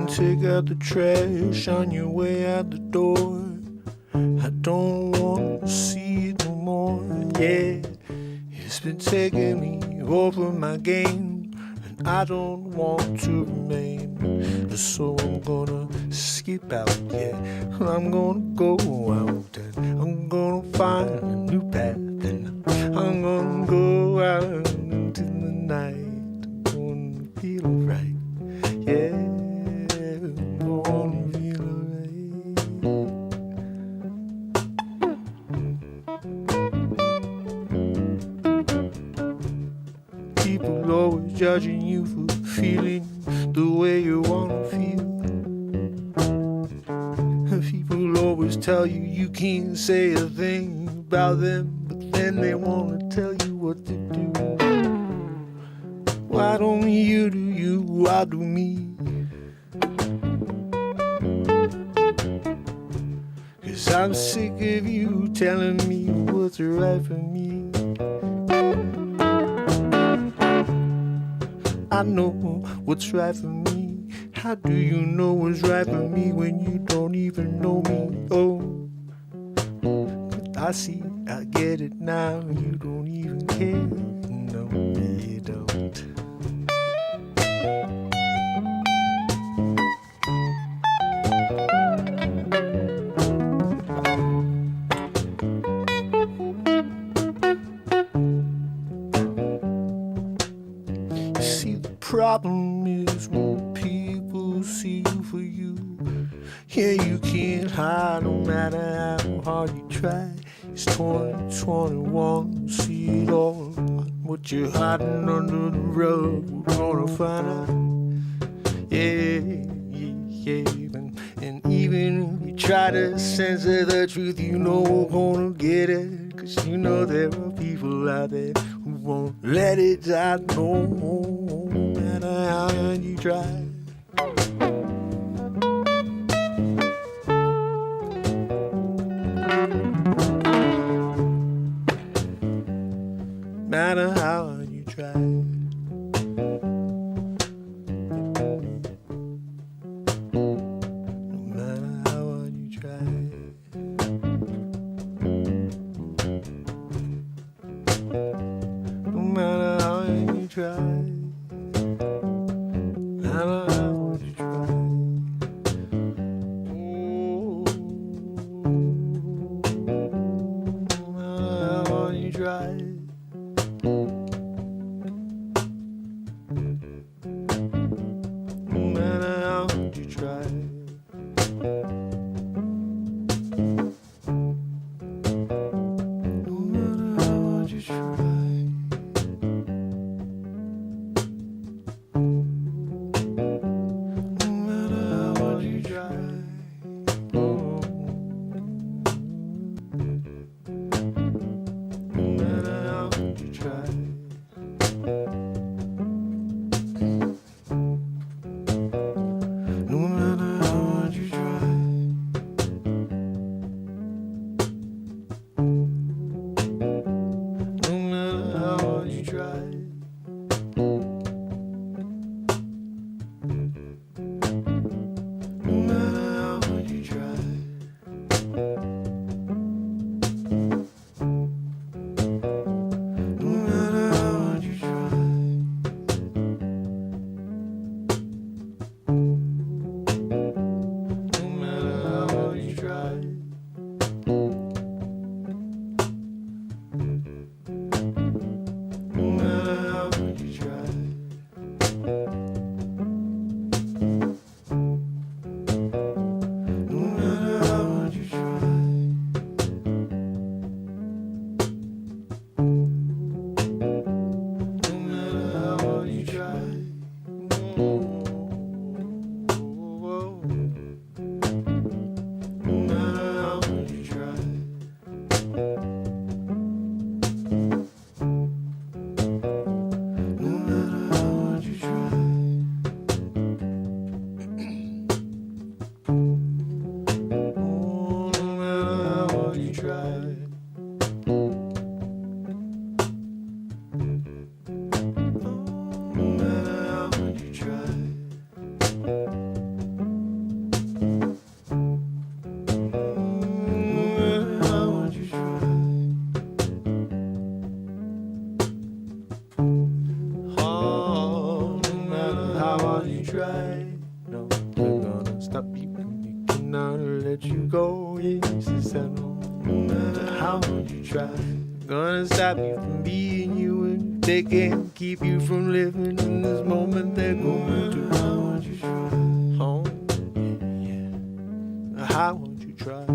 Take out the trash on your way out the door. I don't want to see it no more. Yeah, it's been taking me over my game, and I don't want to remain. So I'm gonna skip out, yeah. I'm gonna go out and I'm gonna find a new path, and I'm gonna go out into the night. I'm gonna feel right, yeah. People always judging you for feeling the way you wanna feel. People always tell you you can't say a thing about them, but then they wanna tell you what to do. Why don't you do you, why do me? 'Cause I'm sick of you telling me what's right for me. I know what's right for me. How do you know what's right for me when you don't even know me? Oh, I see, I get it now. You don't even care. No, you don't. See, the problem is when people see you for you. Yeah, you can't hide no matter how hard you try. It's 2021, see it all. What you're hiding under the rug, we're gonna find out. Yeah. And even if you try to censor the truth, you know we're gonna get it. 'Cause you know there are people out there who won't let it out, no matter how hard you try. Matter how hard you try. No matter how hard you try. No matter how hard you try. No matter how hard you try. Oh, no matter how hard you try. No matter how hard you try. No matter how hard you try. No matter how hard you try. Oh. No matter how hard you try. No matter how hard you try. No matter how hard you try. No matter how hard you try. No matter how hard you try. No matter how hard you try. No matter how hard you try. No matter how hard you try. No matter how hard you try. No matter how hard you try. No matter how hard you try. Oh, no matter how hard you try. No matter how hard you try. No matter how hard you try. Oh, no matter how hard you try. No, they're gonna stop you and they cannot let you go. Yes, it's that no matter how hard you try. Gonna stop you from being you, and they can't keep you from living in this moment. They're going to. How hard you try. Oh, yeah. How hard you try.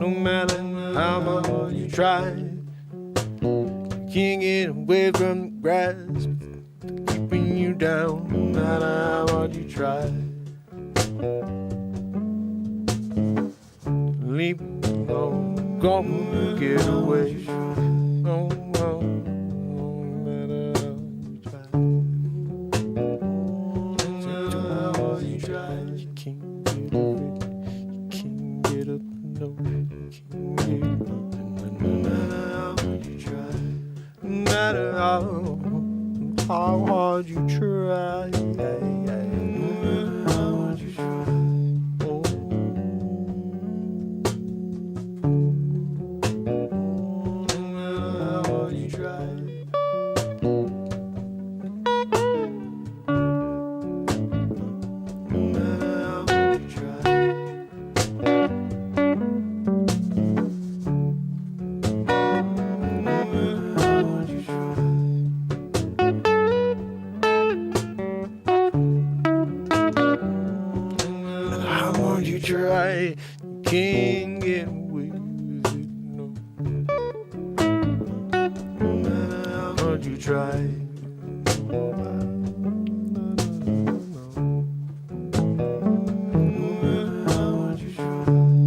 No matter how hard you try. can't get away from the grasp, keeping you down, no matter how hard you try. Leave me alone, go get away. Oh, oh, no matter how you try. No matter how you try, you can't get away. You can't get up, no, you can't get up. No matter how you try, no matter how hard you try. No matter how hard you try. Try, you can't get away with it, no. No matter how hard you try. No matter how hard you try. No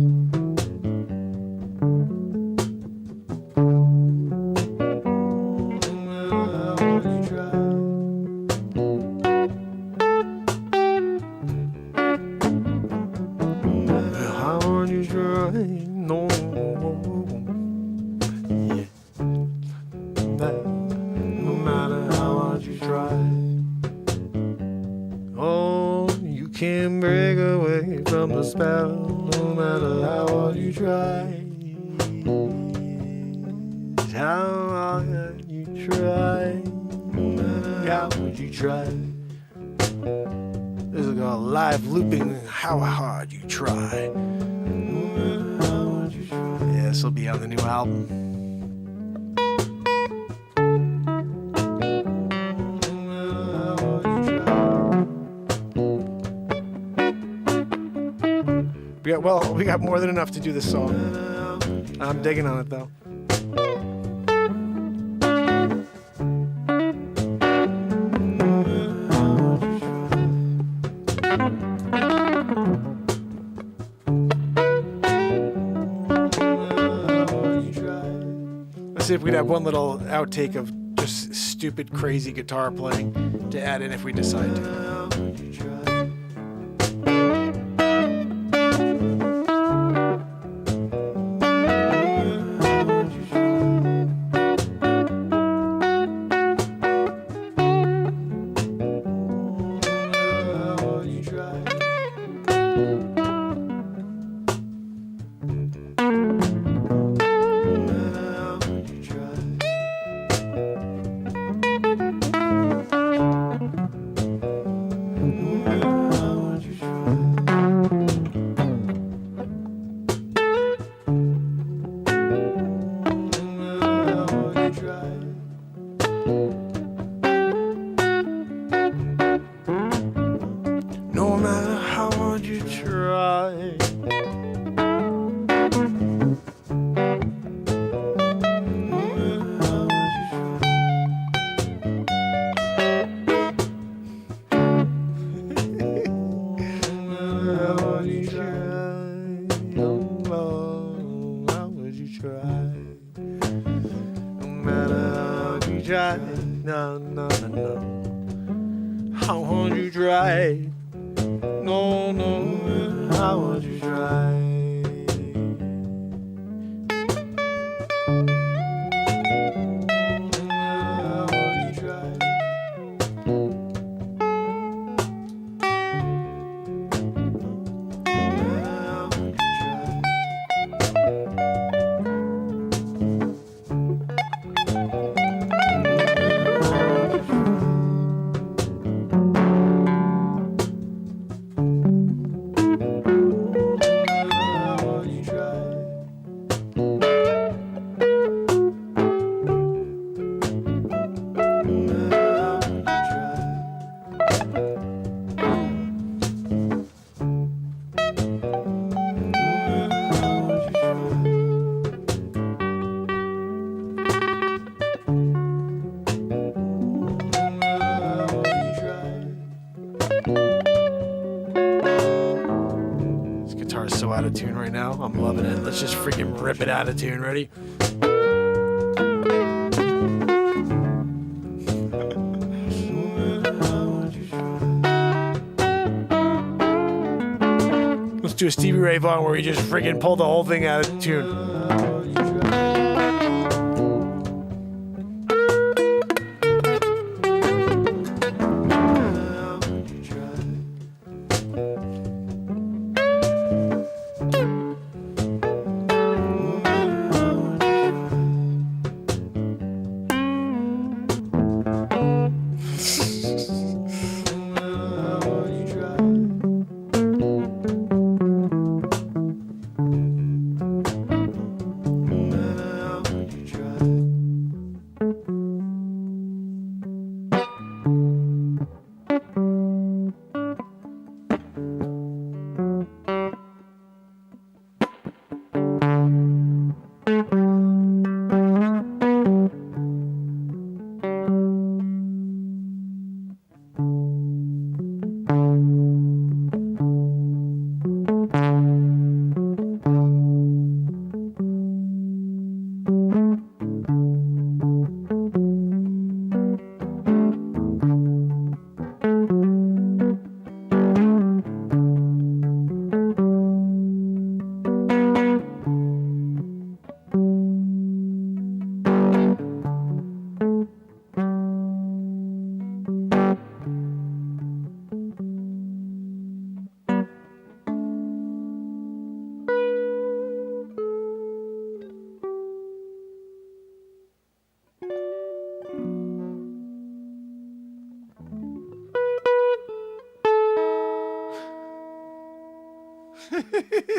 matter how hard you try. No, yeah. No matter how hard you try, oh, you can't break away from the spell. No matter how hard you try, how hard you try, no matter how hard you try. This is got live looping. How hard you try. Yeah, this will be on the new album. We got more than enough to do this song. I'm digging on it though. Let's see if we could have one little outtake of just stupid, crazy guitar playing to add in if we decide to. No, no, no, no. How hard you try? No, no. How hard you try? Let's just freaking rip it out of tune. Ready? Let's do a Stevie Ray Vaughan where we just freaking pull the whole thing out of tune.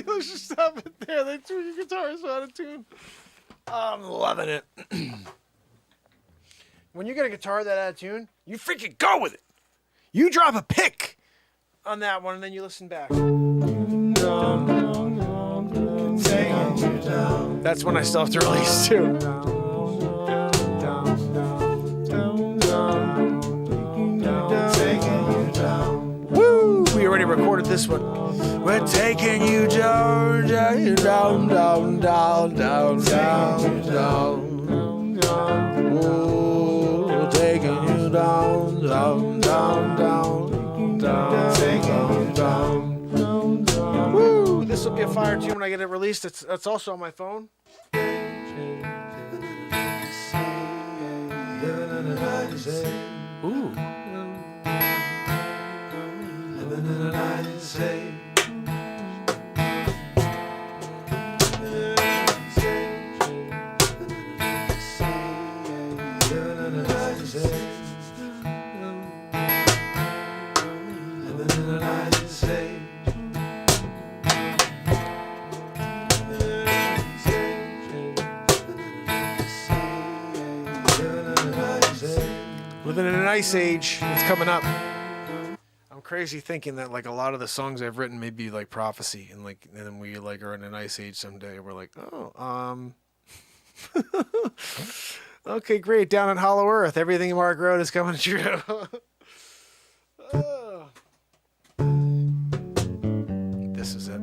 Let's just stop it there. They threw your guitars out of tune. I'm loving it. When you get a guitar that out of tune, you freaking go with it. You drop a pick on that one, and then you listen back. That's when I still have to release too. Woo! We already recorded this one. We're taking you down, down, down, down, down, down, down, down. We're taking you down, down, down, down, down, down, down. Woo! This will be a fire tune when I get it released. That's also on my phone. Ooh. Living in an ice age. It's coming up. I'm crazy thinking that like a lot of the songs I've written may be like prophecy, and then we like are in an ice age someday. We're like, okay, great. Down in Hollow Earth, everything Mark wrote is coming true. This is it.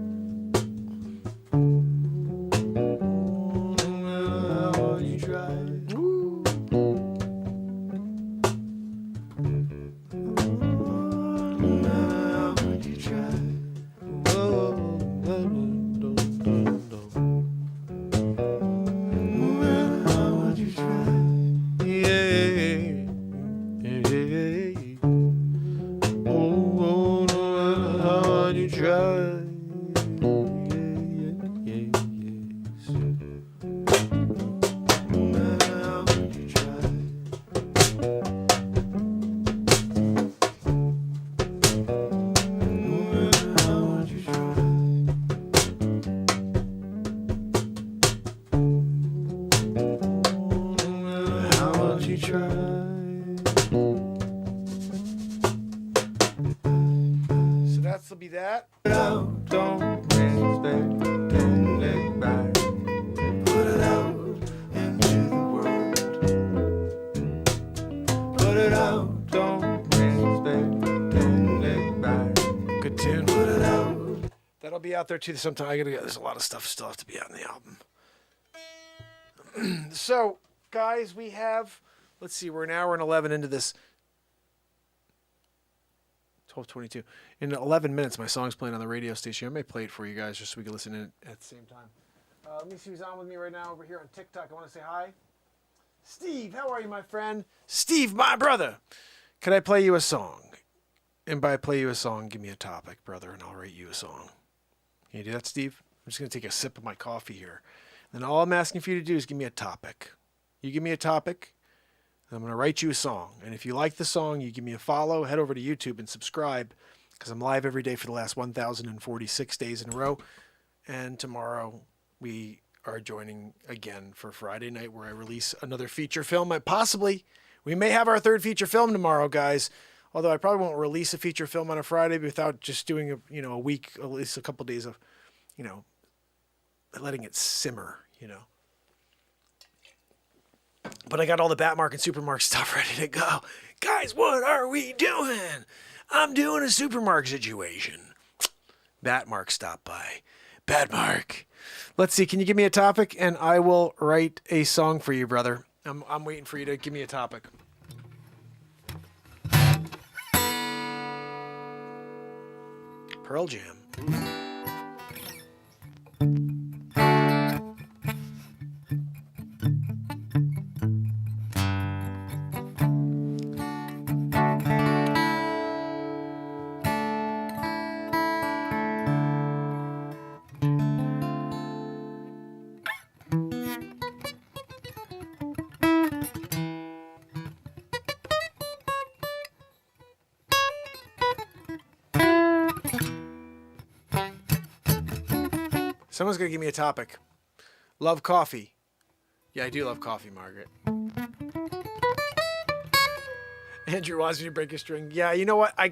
Be that. Don't expect, don't look back. Put it out into the world. Put it out, don't expect, don't look back. Good tune. Put it out. That'll be out there too sometime. There's a lot of stuff still have to be out in the album. So, guys, we have, let's see, we're an hour and 11 into this. 12:22. In 11 minutes, my song's playing on the radio station. I may play it for you guys just so we can listen in at the same time. Let me see who's on with me right now over here on TikTok. I want to say hi. Steve, how are you, my friend? Steve, my brother. Could I play you a song? And by play you a song, give me a topic, brother, and I'll rate you a song. Can you do that, Steve? I'm just going to take a sip of my coffee here. And all I'm asking for you to do is give me a topic. You give me a topic, and I'm going to write you a song. And if you like the song, you give me a follow, head over to YouTube and subscribe, because I'm live every day for the last 1,046 days in a row. And tomorrow we are joining again for Friday night, where I release another feature film. We may have our third feature film tomorrow, guys. Although I probably won't release a feature film on a Friday without just doing a week, at least a couple days of, letting it simmer, But I got all the Batmark and Supermark stuff ready to go. Guys, what are we doing? I'm doing a Supermark situation. Batmark stopped by. Batmark. Let's see, can you give me a topic? And I will write a song for you, brother. I'm waiting for you to give me a topic. Pearl Jam. Someone's going to give me a topic. Love coffee. Yeah, I do love coffee, Margaret. Andrew wants me to break a string. Yeah, you know what? I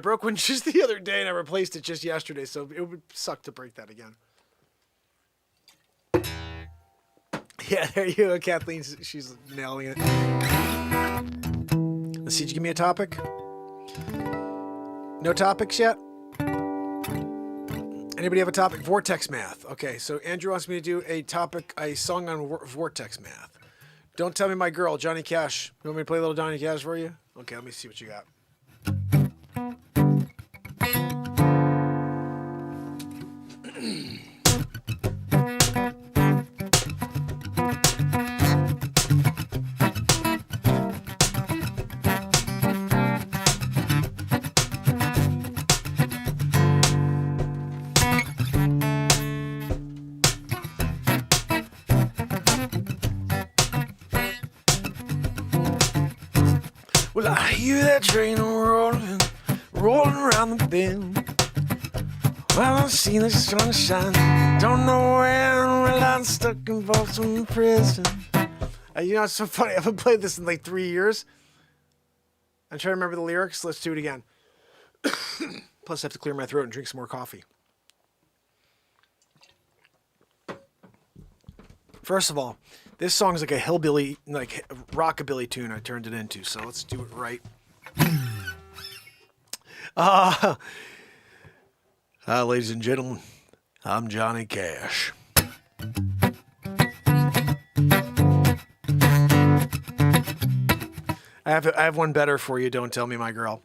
broke one just the other day and I replaced it just yesterday, so it would suck to break that again. Yeah, there you go, Kathleen. She's nailing it. Let's see, did you give me a topic? No topics yet? Anybody have a topic? Vortex math. Okay, so Andrew wants me to do a song on vortex math. Don't tell me my girl, Johnny Cash. You want me to play a little Johnny Cash for you? Okay, let me see what you got. Well, I hear that train rolling around the bend. Well, I see the sunshine, don't know when. Well, I'm stuck in Folsom Prison. It's so funny. I haven't played this in like 3 years. I'm trying to remember the lyrics. Let's do it again. Plus, I have to clear my throat and drink some more coffee. First of all, this song's like a hillbilly, like rockabilly tune I turned it into, so let's do it right. Ladies and gentlemen, I'm Johnny Cash. I have one better for you, don't tell me my girl.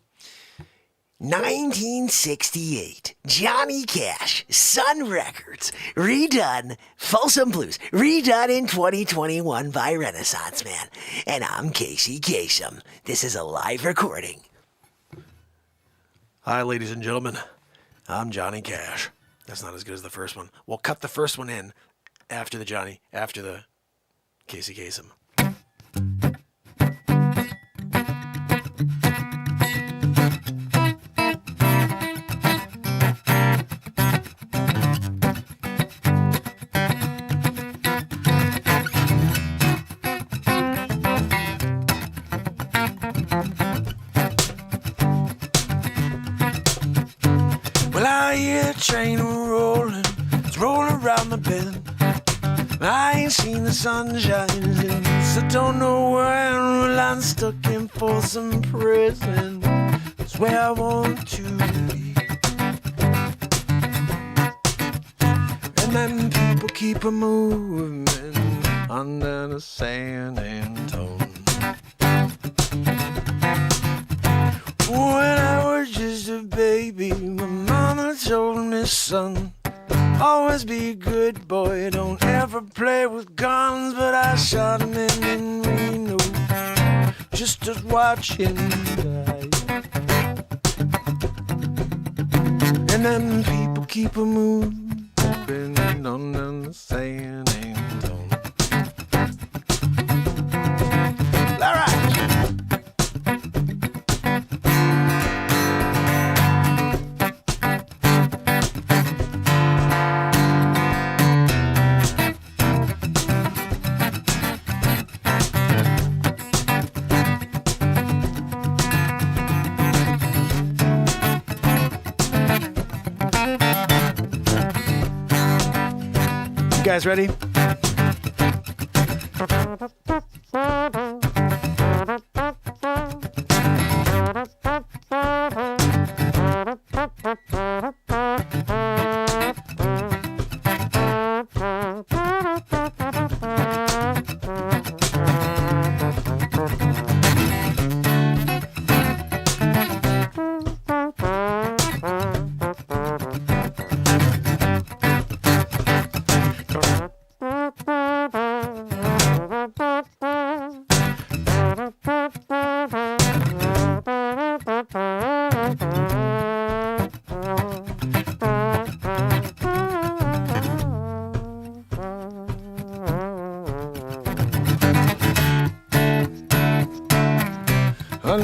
1968, Johnny Cash, Sun Records, redone, Folsom Blues, redone in 2021 by Renaissance Man. And I'm Casey Kasem. This is a live recording. Hi, ladies and gentlemen. I'm Johnny Cash. That's not as good as the first one. We'll cut the first one in after the Casey Kasem. Train rolling, it's rolling around the bend. I ain't seen the sunshine since I don't know when. Well, I'm stuck in Folsom Prison. That's where I want to be. And then people keep a moving under the San Antonio. When I was just a baby, my mama told me, son, always be a good boy, don't ever play with guns. But I shot him in Reno, just to watch him die. And then people keep a moving on the San Antonio. All right. You guys ready?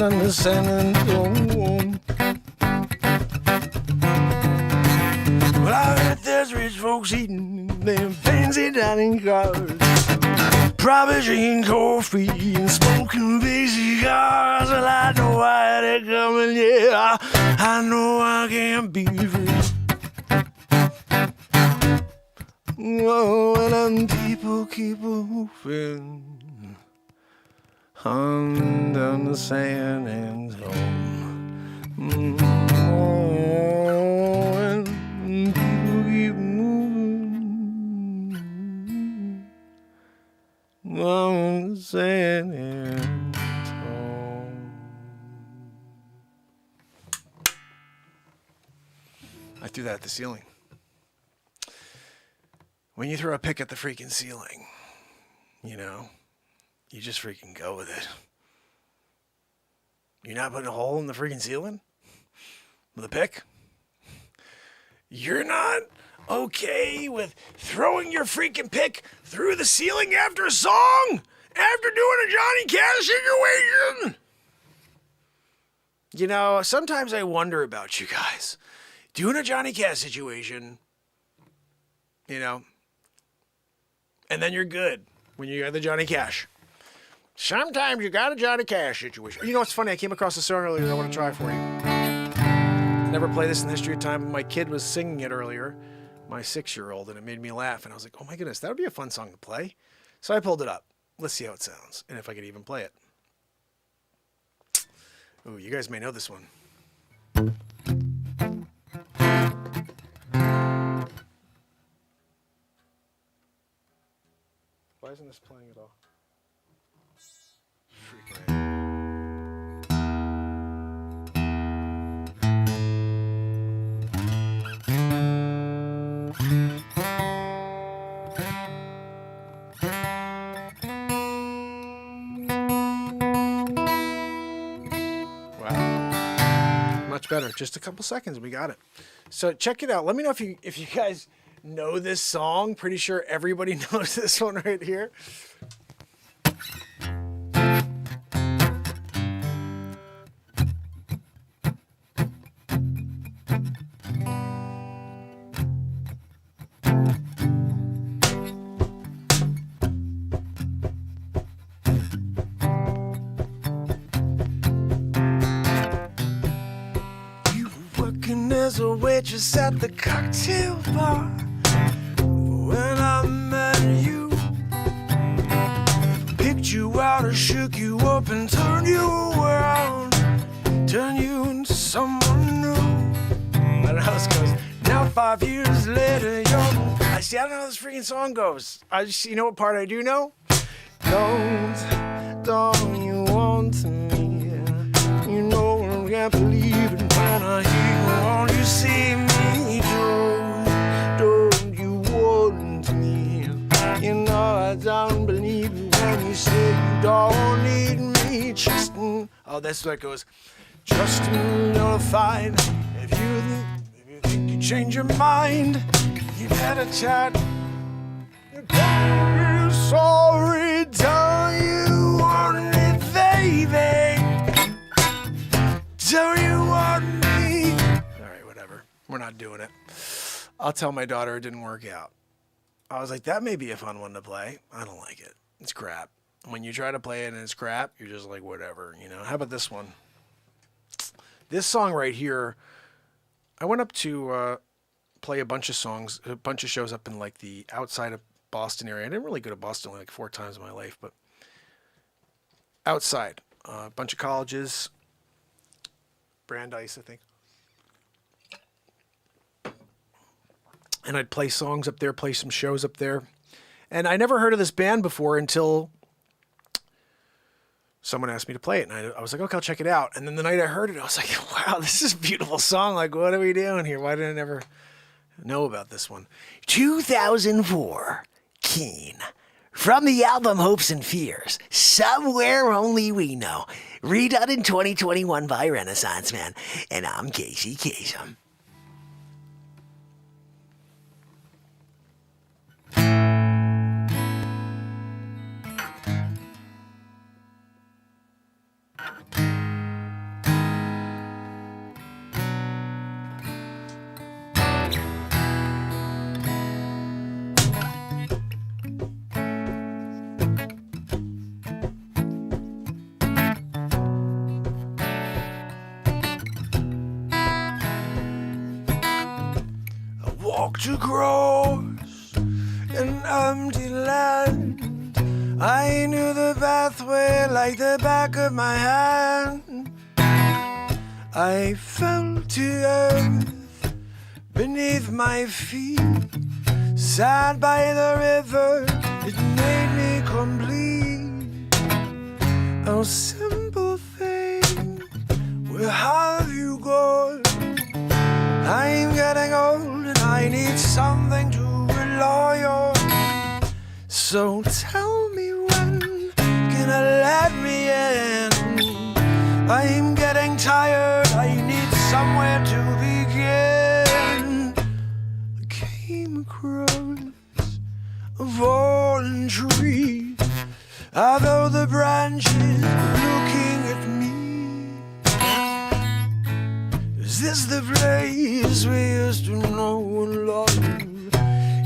Under San Antonio. Well, I heard there's rich folks eating them fancy dining cars, probably drinking coffee and smoking big cigars. Well, I know why they're coming, yeah, I know I can't be free. Oh, and then people keep moving on down the San Antonio. Oh, and people keep moving on the San Antonio. I threw that at the ceiling. When you throw a pick at the freaking ceiling, you know, you just freaking go with it. You're not putting a hole in the freaking ceiling with a pick? You're not okay with throwing your freaking pick through the ceiling after a song? After doing a Johnny Cash situation? You know, sometimes I wonder about you guys. Doing a Johnny Cash situation, you know, and then you're good when you got the Johnny Cash. Sometimes you got a Johnny Cash situation. You know what's funny? I came across a song earlier that I want to try for you. Never played this in the history of time. My kid was singing it earlier, my 6-year-old, and it made me laugh. And I was like, oh my goodness, that would be a fun song to play. So I pulled it up. Let's see how it sounds and if I could even play it. Ooh, you guys may know this one. Why isn't this playing at all? Freaking wow. Much better. Just a couple seconds, we got it. So check it out. Let me know if you guys know this song. Pretty sure everybody knows this one right here. You were working as a waitress at the cocktail bar when I met you. Picked you out and shook you up and turned you around, turned you into someone new. I don't know how this goes. Now 5 years later, you're I see. I don't know how this freaking song goes. You know what part I do know? Don't you want me? You know I can't believe it when I hear you. Won't you see me? Don't you want me? You know I don't believe it when you say you don't need me. Oh, that's what it goes. Just notified. If you think you change your mind, you better chat. Don't be sorry, don't you want it, baby? Don't you want me? All right, whatever. We're not doing it. I'll tell my daughter it didn't work out. I was like, that may be a fun one to play. I don't like it. It's crap. When you try to play it and it's crap, you're just like, whatever, you know. How about this one? This song right here, I went up to play a bunch of songs, a bunch of shows up in like the outside of Boston area. I didn't really go to Boston like 4 times in my life, but outside, a bunch of colleges, Brandeis, I think. And I'd play songs up there, play some shows up there. And I never heard of this band before until someone asked me to play it. And I was like, okay, I'll check it out. And then the night I heard it, I was like, wow, this is a beautiful song. Like, what are we doing here? Why did I never know about this one? 2004, Keen. From the album Hopes and Fears, Somewhere Only We Know. Redone in 2021 by Renaissance Man. And I'm Casey Kasem. Walked across an empty land. I knew the pathway like the back of my hand. I fell to earth beneath my feet. Sat by the river, it made me complete. Oh, simple thing, where have you gone? I'm getting old and I need something to rely on. So tell me when can I let me in? I'm getting tired, I need somewhere to begin. I came across a fallen tree, although the branches were looking at me. Is this the place we used to know and love?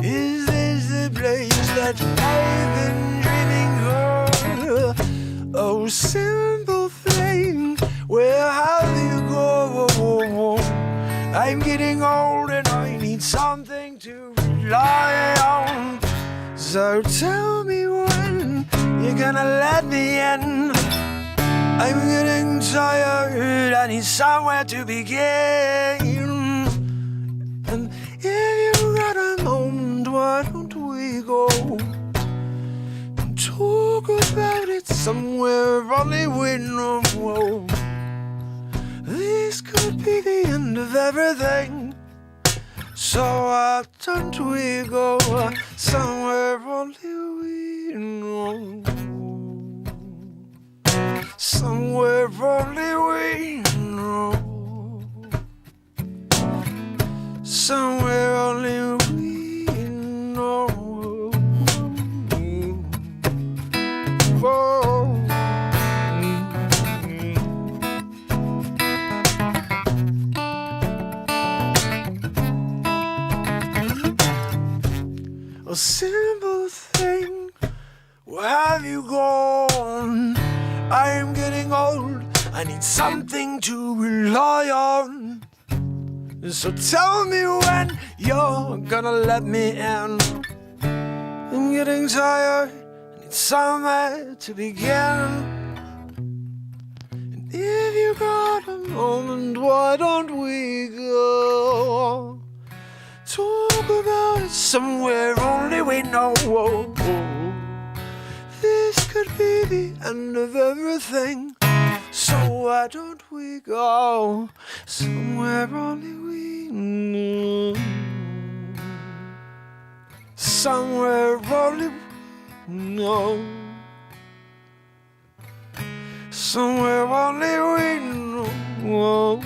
Is this the place that I've been dreaming of? Oh, simple thing, where have you gone? I'm getting old and I need something to rely on. So tell me when you're gonna let me in. I'm getting tired, I need somewhere to begin. And if you got a moment, why don't we go and talk about it somewhere only we know? This could be the end of everything. So why don't we go somewhere only we know? Somewhere only we know. Somewhere only we know. Oh. A simple thing, where have you gone? I'm getting old, I need something to rely on. So tell me when you're gonna let me in. I'm getting tired, I need somewhere to begin. And if you got a moment, why don't we go Talk about it somewhere only we know. This could be the end of everything. So why don't we go somewhere only we know? Somewhere only we know. Somewhere only we know.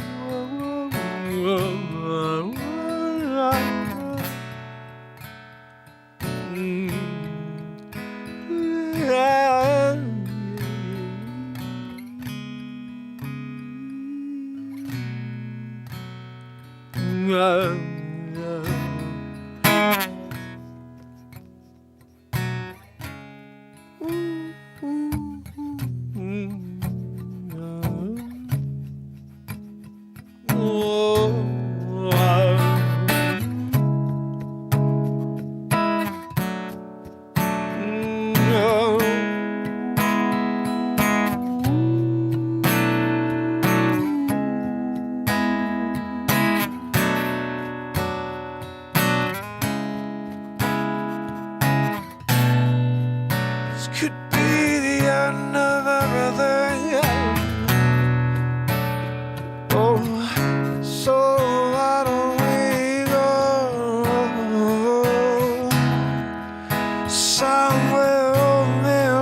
Could be the end of everything. Oh, so why don't we go somewhere only we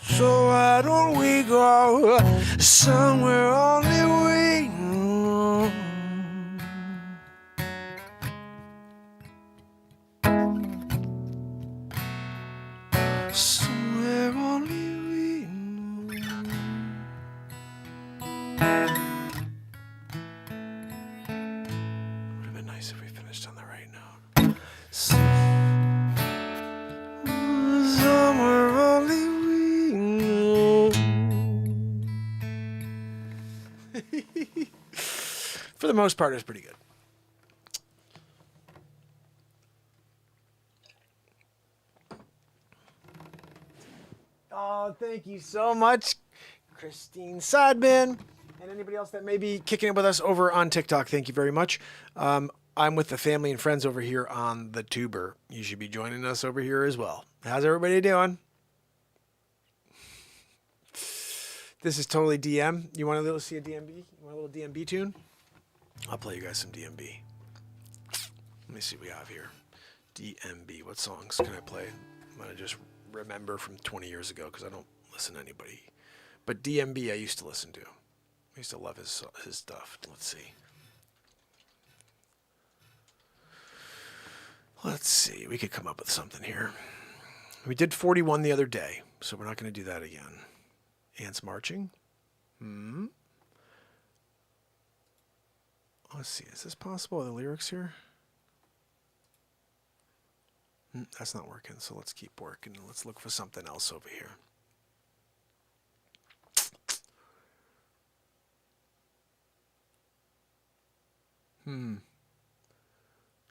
So why don't we go somewhere only we know? Somewhere only we know. Would have been nice if we finished on the right note. Somewhere only we know. For the most part, it was pretty good. Oh, thank you so much, Christine Sidman, and anybody else that may be kicking it with us over on TikTok. Thank you very much. I'm with the family and friends over here on the tuber. You should be joining us over here as well. How's everybody doing? This is totally DM. You want to see a DMB? You want a little DMB tune? I'll play you guys some DMB. Let me see what we have here. DMB. What songs can I play? I'm going to just remember from 20 years ago because I don't listen to anybody. But DMB I used to listen to. I used to love his stuff. Let's see. Let's see. We could come up with something here. We did 41 the other day, so we're not going to do that again. Ants marching. Let's see. Is this possible? Are the lyrics here? That's not working, so let's keep working. Let's look for something else over here.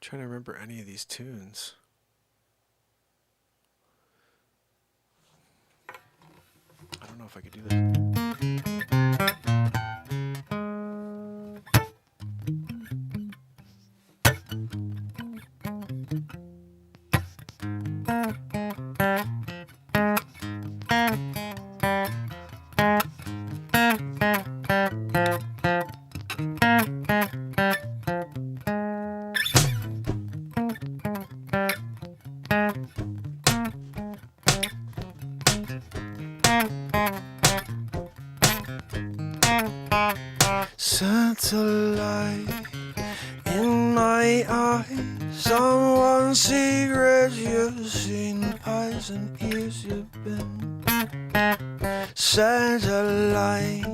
Trying to remember any of these tunes. I don't know if I could do this. Satellite in my eyes, someone secret you've seen, eyes and ears you've been. Satellite,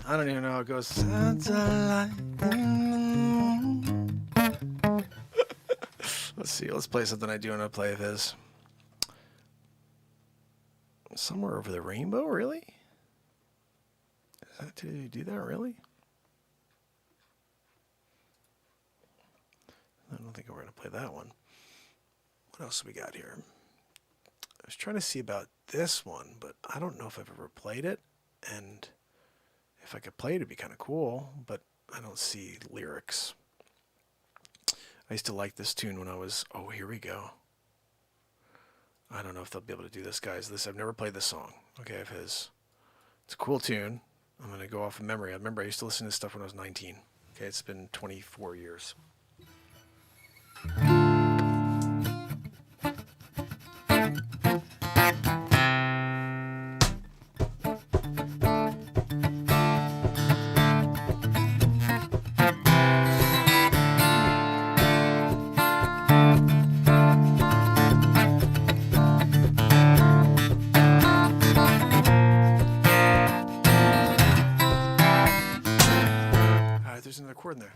I don't even know how it goes. Satellite. Let's see, let's play something I do want to play of his. Somewhere over the rainbow, really? Did you do that, really? I don't think we're going to play that one. What else we got here? I was trying to see about this one, but I don't know if I've ever played it. And if I could play it, it'd be kind of cool, but I don't see lyrics. I used to like this tune when I was... Oh, here we go. I don't know if they'll be able to do this, guys. I've never played this song. Okay, I have his. It's a cool tune. I'm going to go off of memory. I remember I used to listen to this stuff when I was 19. Okay, it's been 24 years. There's another chord in there.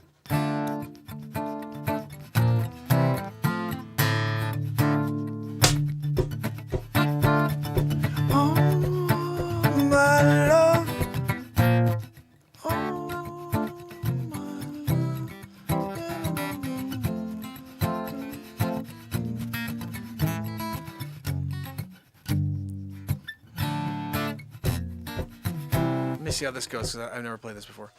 Oh, my love. Oh, Let me see how this goes, because I've never played this before.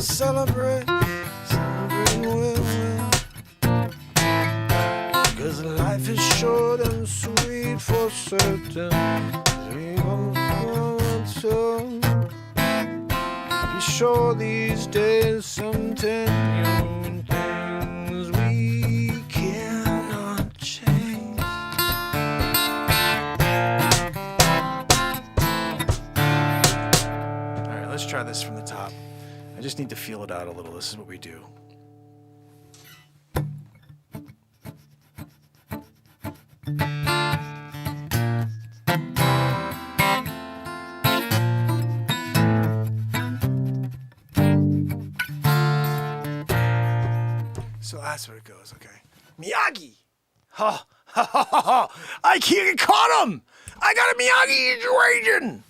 Celebrate well. 'Cause life is short and sweet for certain. Be sure these days some genuine things we cannot change. All right, let's try this from the top. I just need to feel it out a little. This is what we do. So that's what it goes, okay. Miyagi! Ha ha ha ha ha! I caught him! I got a Miyagi situation!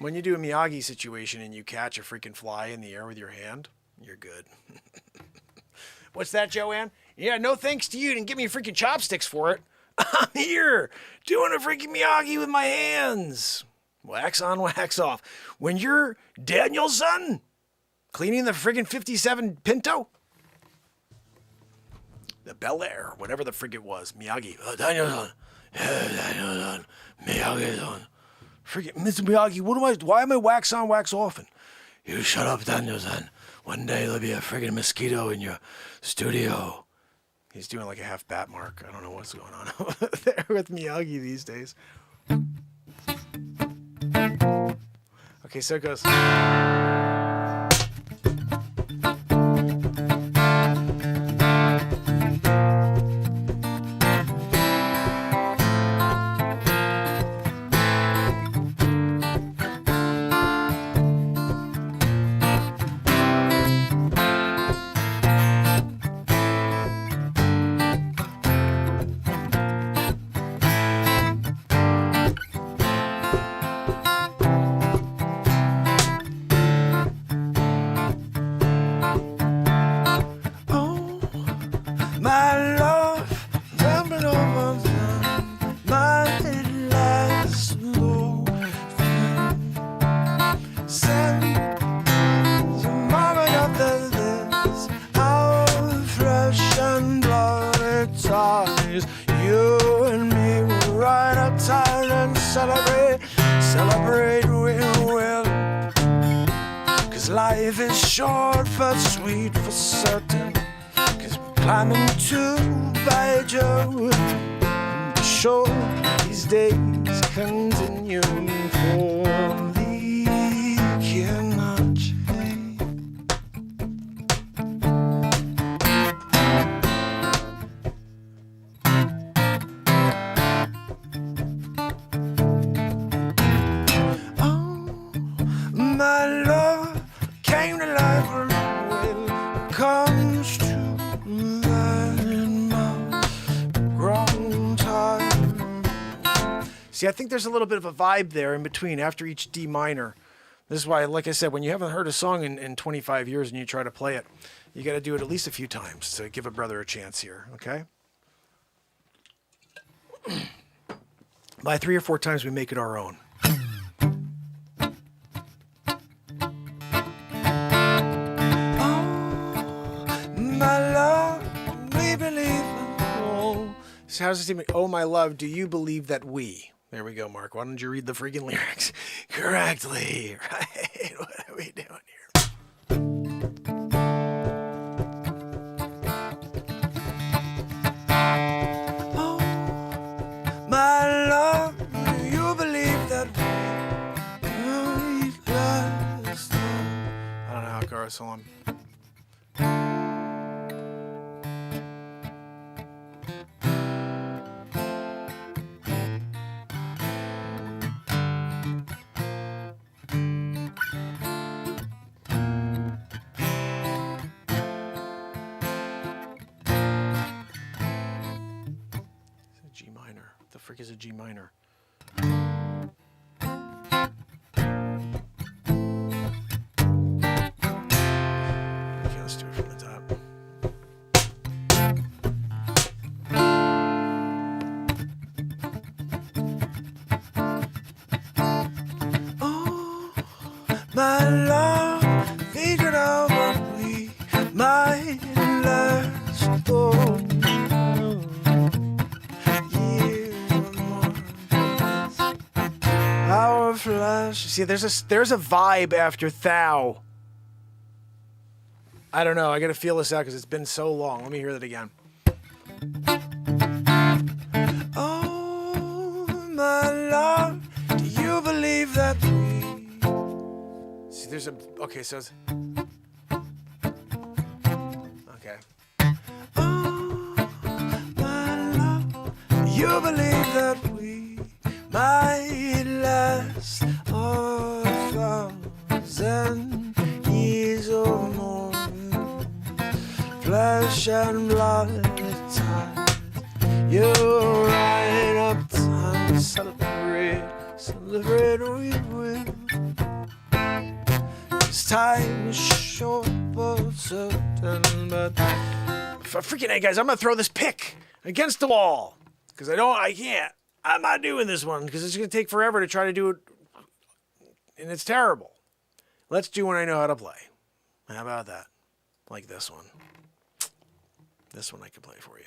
When you do a Miyagi situation and you catch a freaking fly in the air with your hand, you're good. What's that, Joanne? Yeah, no thanks to you. You didn't give me freaking chopsticks for it. I'm here doing a freaking Miyagi with my hands. Wax on, wax off. When you're Danielson cleaning the freaking 57 Pinto, the Bel Air, whatever the frig it was, Miyagi. Danielson. Yeah, Danielson. Miyagi-san. Freaking Mr. Miyagi, why am I wax on, wax off? And you shut up, Danielson. One day there'll be a friggin' mosquito in your studio. He's doing like a half bat mark. I don't know what's going on over there with Miyagi these days. Okay, so it goes. Celebrate we will. 'Cause life is short but sweet for certain. 'Cause we're climbing to by Joe. Be sure these days continue for thee cannot change. came to life when it comes to that in my grown time. See, I think there's a little bit of a vibe there in between after each D minor. This is why, like I said, when you haven't heard a song in 25 years and you try to play it, you got to do it at least a few times to give a brother a chance here, okay? By 3 or 4 times, we make it our own. My love, we believe in all. So how does it seem? Oh, my love, do you believe that we? There we go, Mark. Why don't you read the freaking lyrics correctly, right? What are we doing here? Oh, my love, do you believe that we last? I don't know how it goes, so on. G minor. What the frick is a G minor? Okay, let's do it from the top. Oh, my love, thinking of what we might last for. Our flash. See, there's a vibe after thou. I don't know. I gotta feel this out because it's been so long. Let me hear that again. Oh, my love, do you believe that we? See, there's a okay. So it's okay. Oh, my love, you believe that we might last 1,000 years or more. Flesh and blood at times. You're right up time to celebrate we will. This time is short but certain, but Freaking hey guys, I'm gonna throw this pick against the wall because I can't. I'm not doing this one because it's gonna take forever to try to do it, and it's terrible. Let's do one I know how to play. How about that? Like this one. This one I can play for you.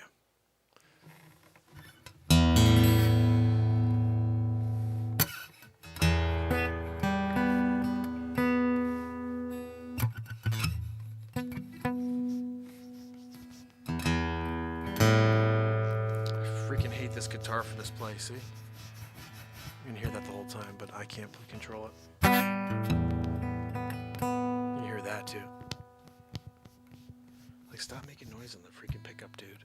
This guitar for this play, see? You can hear that the whole time, but I can't control it. You hear that too. Like, stop making noise on the freaking pickup, dude.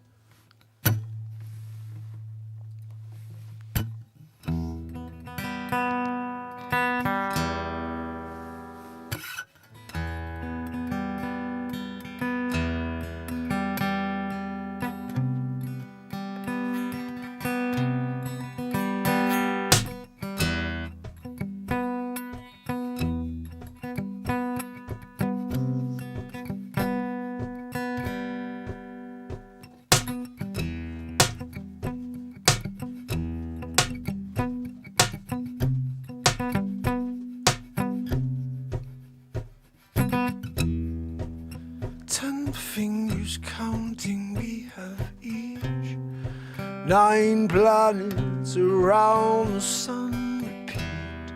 fingers counting, we have each 9 planets around the sun. Repeat,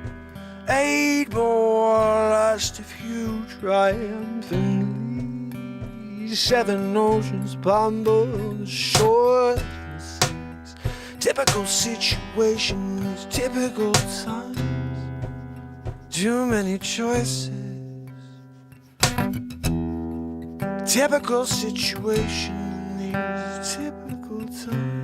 8 more last if you triumphantly. 7 oceans ponder the shores and seas. Typical situations, typical times. Too many choices. Typical situation in these typical times.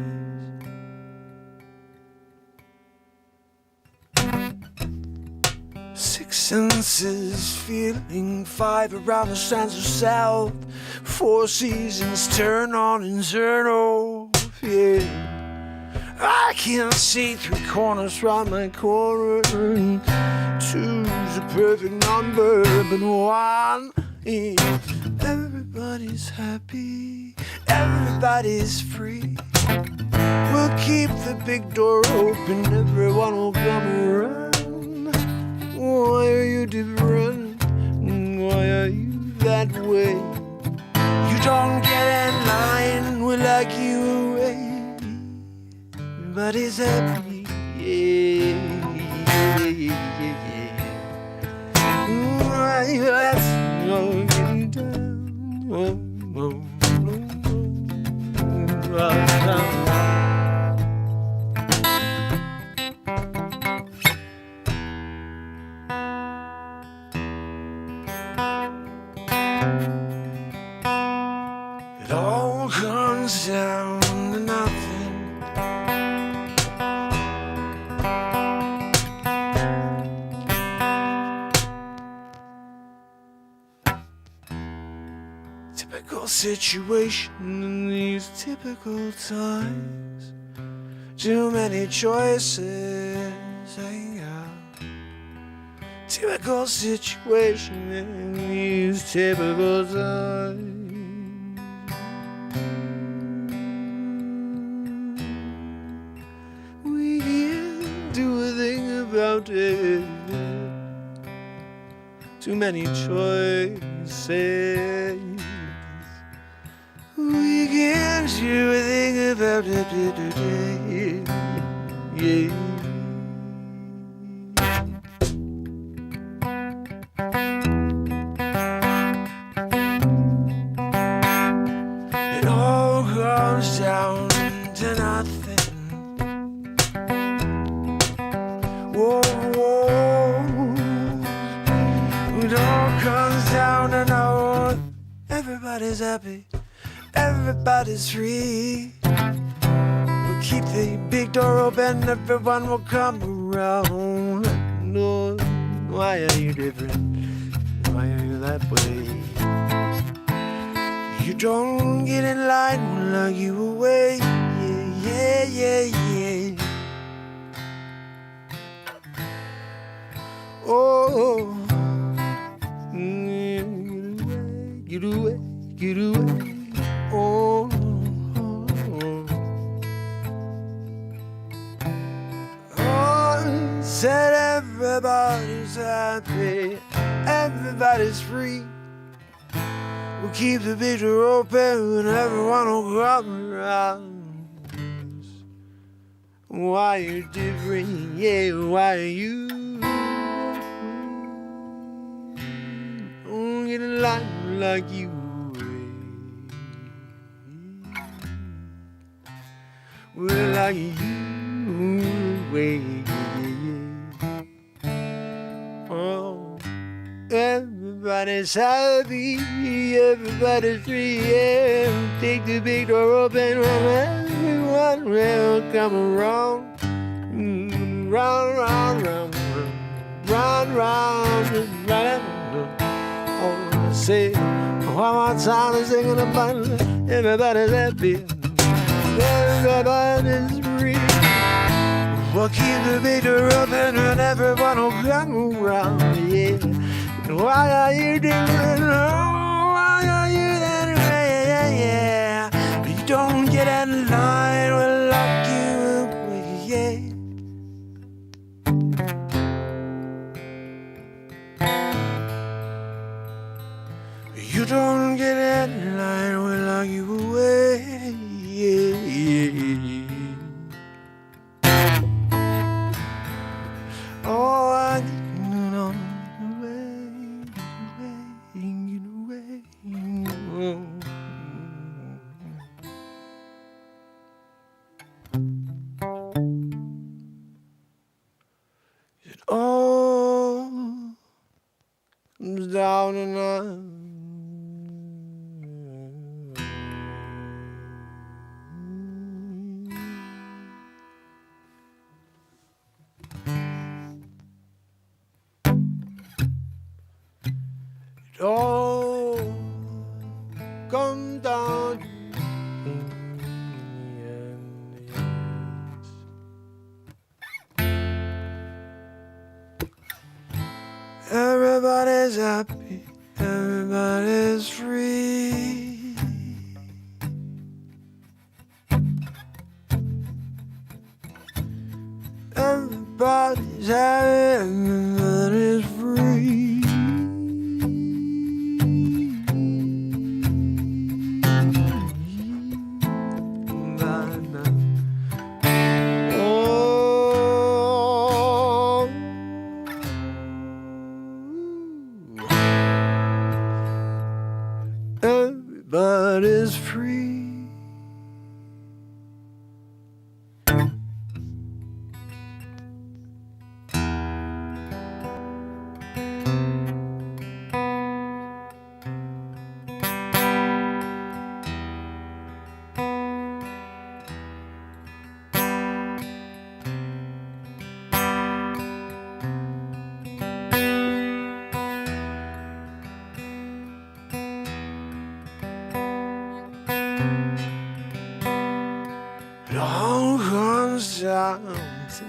Six senses feeling, five around the sands of south. Four seasons turn on and turn off, yeah. I can't see three corners round my corner. Two's a perfect number, but one is. Everybody's happy, everybody's free. We'll keep the big door open, everyone will come around. Why are you different? Why are you that way? You don't get in line, we'll like you away. Everybody's happy, yeah, yeah, yeah, yeah. Let's go get down. It all comes down to nothing. Typical situation in these typical times. Too many choices, yeah. Typical situation in these typical times. We can't do a thing about it. Too many choices. We can't do a thing about it. Yeah. It all comes down to nothing. Whoa, whoa. It all comes down to no. Everybody's happy. Everybody's free. We'll keep the big door open, everyone will come around. No, why are you different? Why are you that way? You don't get in line, we'll lug you away. Yeah, yeah, yeah, yeah. Oh, get away, get away. Oh, said everybody's happy, everybody's free. We'll keep the big door open and everyone will come around. Why are you different? Yeah, why are you? Don't get in line like you. We're like you, way. Oh, everybody's happy, everybody's free. Yeah, take the big door open, everyone will come around. Round, round, round, round, round, round. Oh, I say one more time, I'm singing about everybody's happy. Everybody's free. We'll keep the big door open and everyone will come around, yeah. Why are you different? Oh, why are you that way? Yeah, yeah. You don't get in line, we'll lock you away, yeah. You don't get in line, we'll lock you away. Yeah, yeah, yeah. Oh, I get on the way, get away. Oh. It all comes down and on. all come down. Everybody's happy, everybody's free. Everybody's happy, everybody's free. Oh, everybody's free. It all comes down to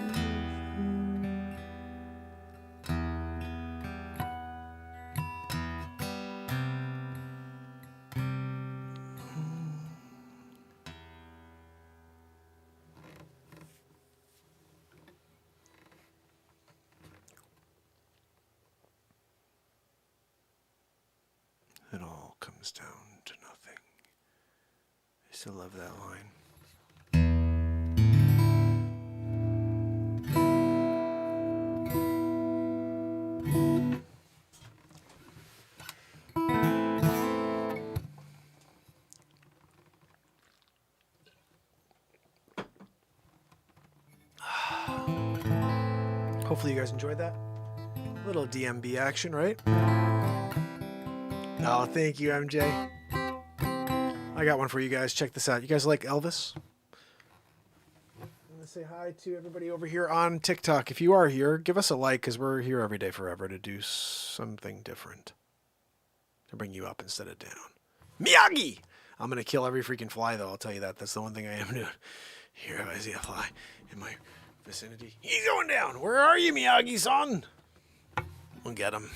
it all comes down to nothing. I still love that line. Hopefully you guys enjoyed that. Little DMB action, right? Oh, thank you, MJ. I got one for you guys. Check this out. You guys like Elvis? I'm going to say hi to everybody over here on TikTok. If you are here, give us a like because we're here every day forever to do something different. To bring you up instead of down. Miyagi! I'm going to kill every freaking fly, though. I'll tell you that. That's the one thing I am doing. Here, I see a fly in my vicinity. He's going down. Where are you, Miyagi-san? We'll get him.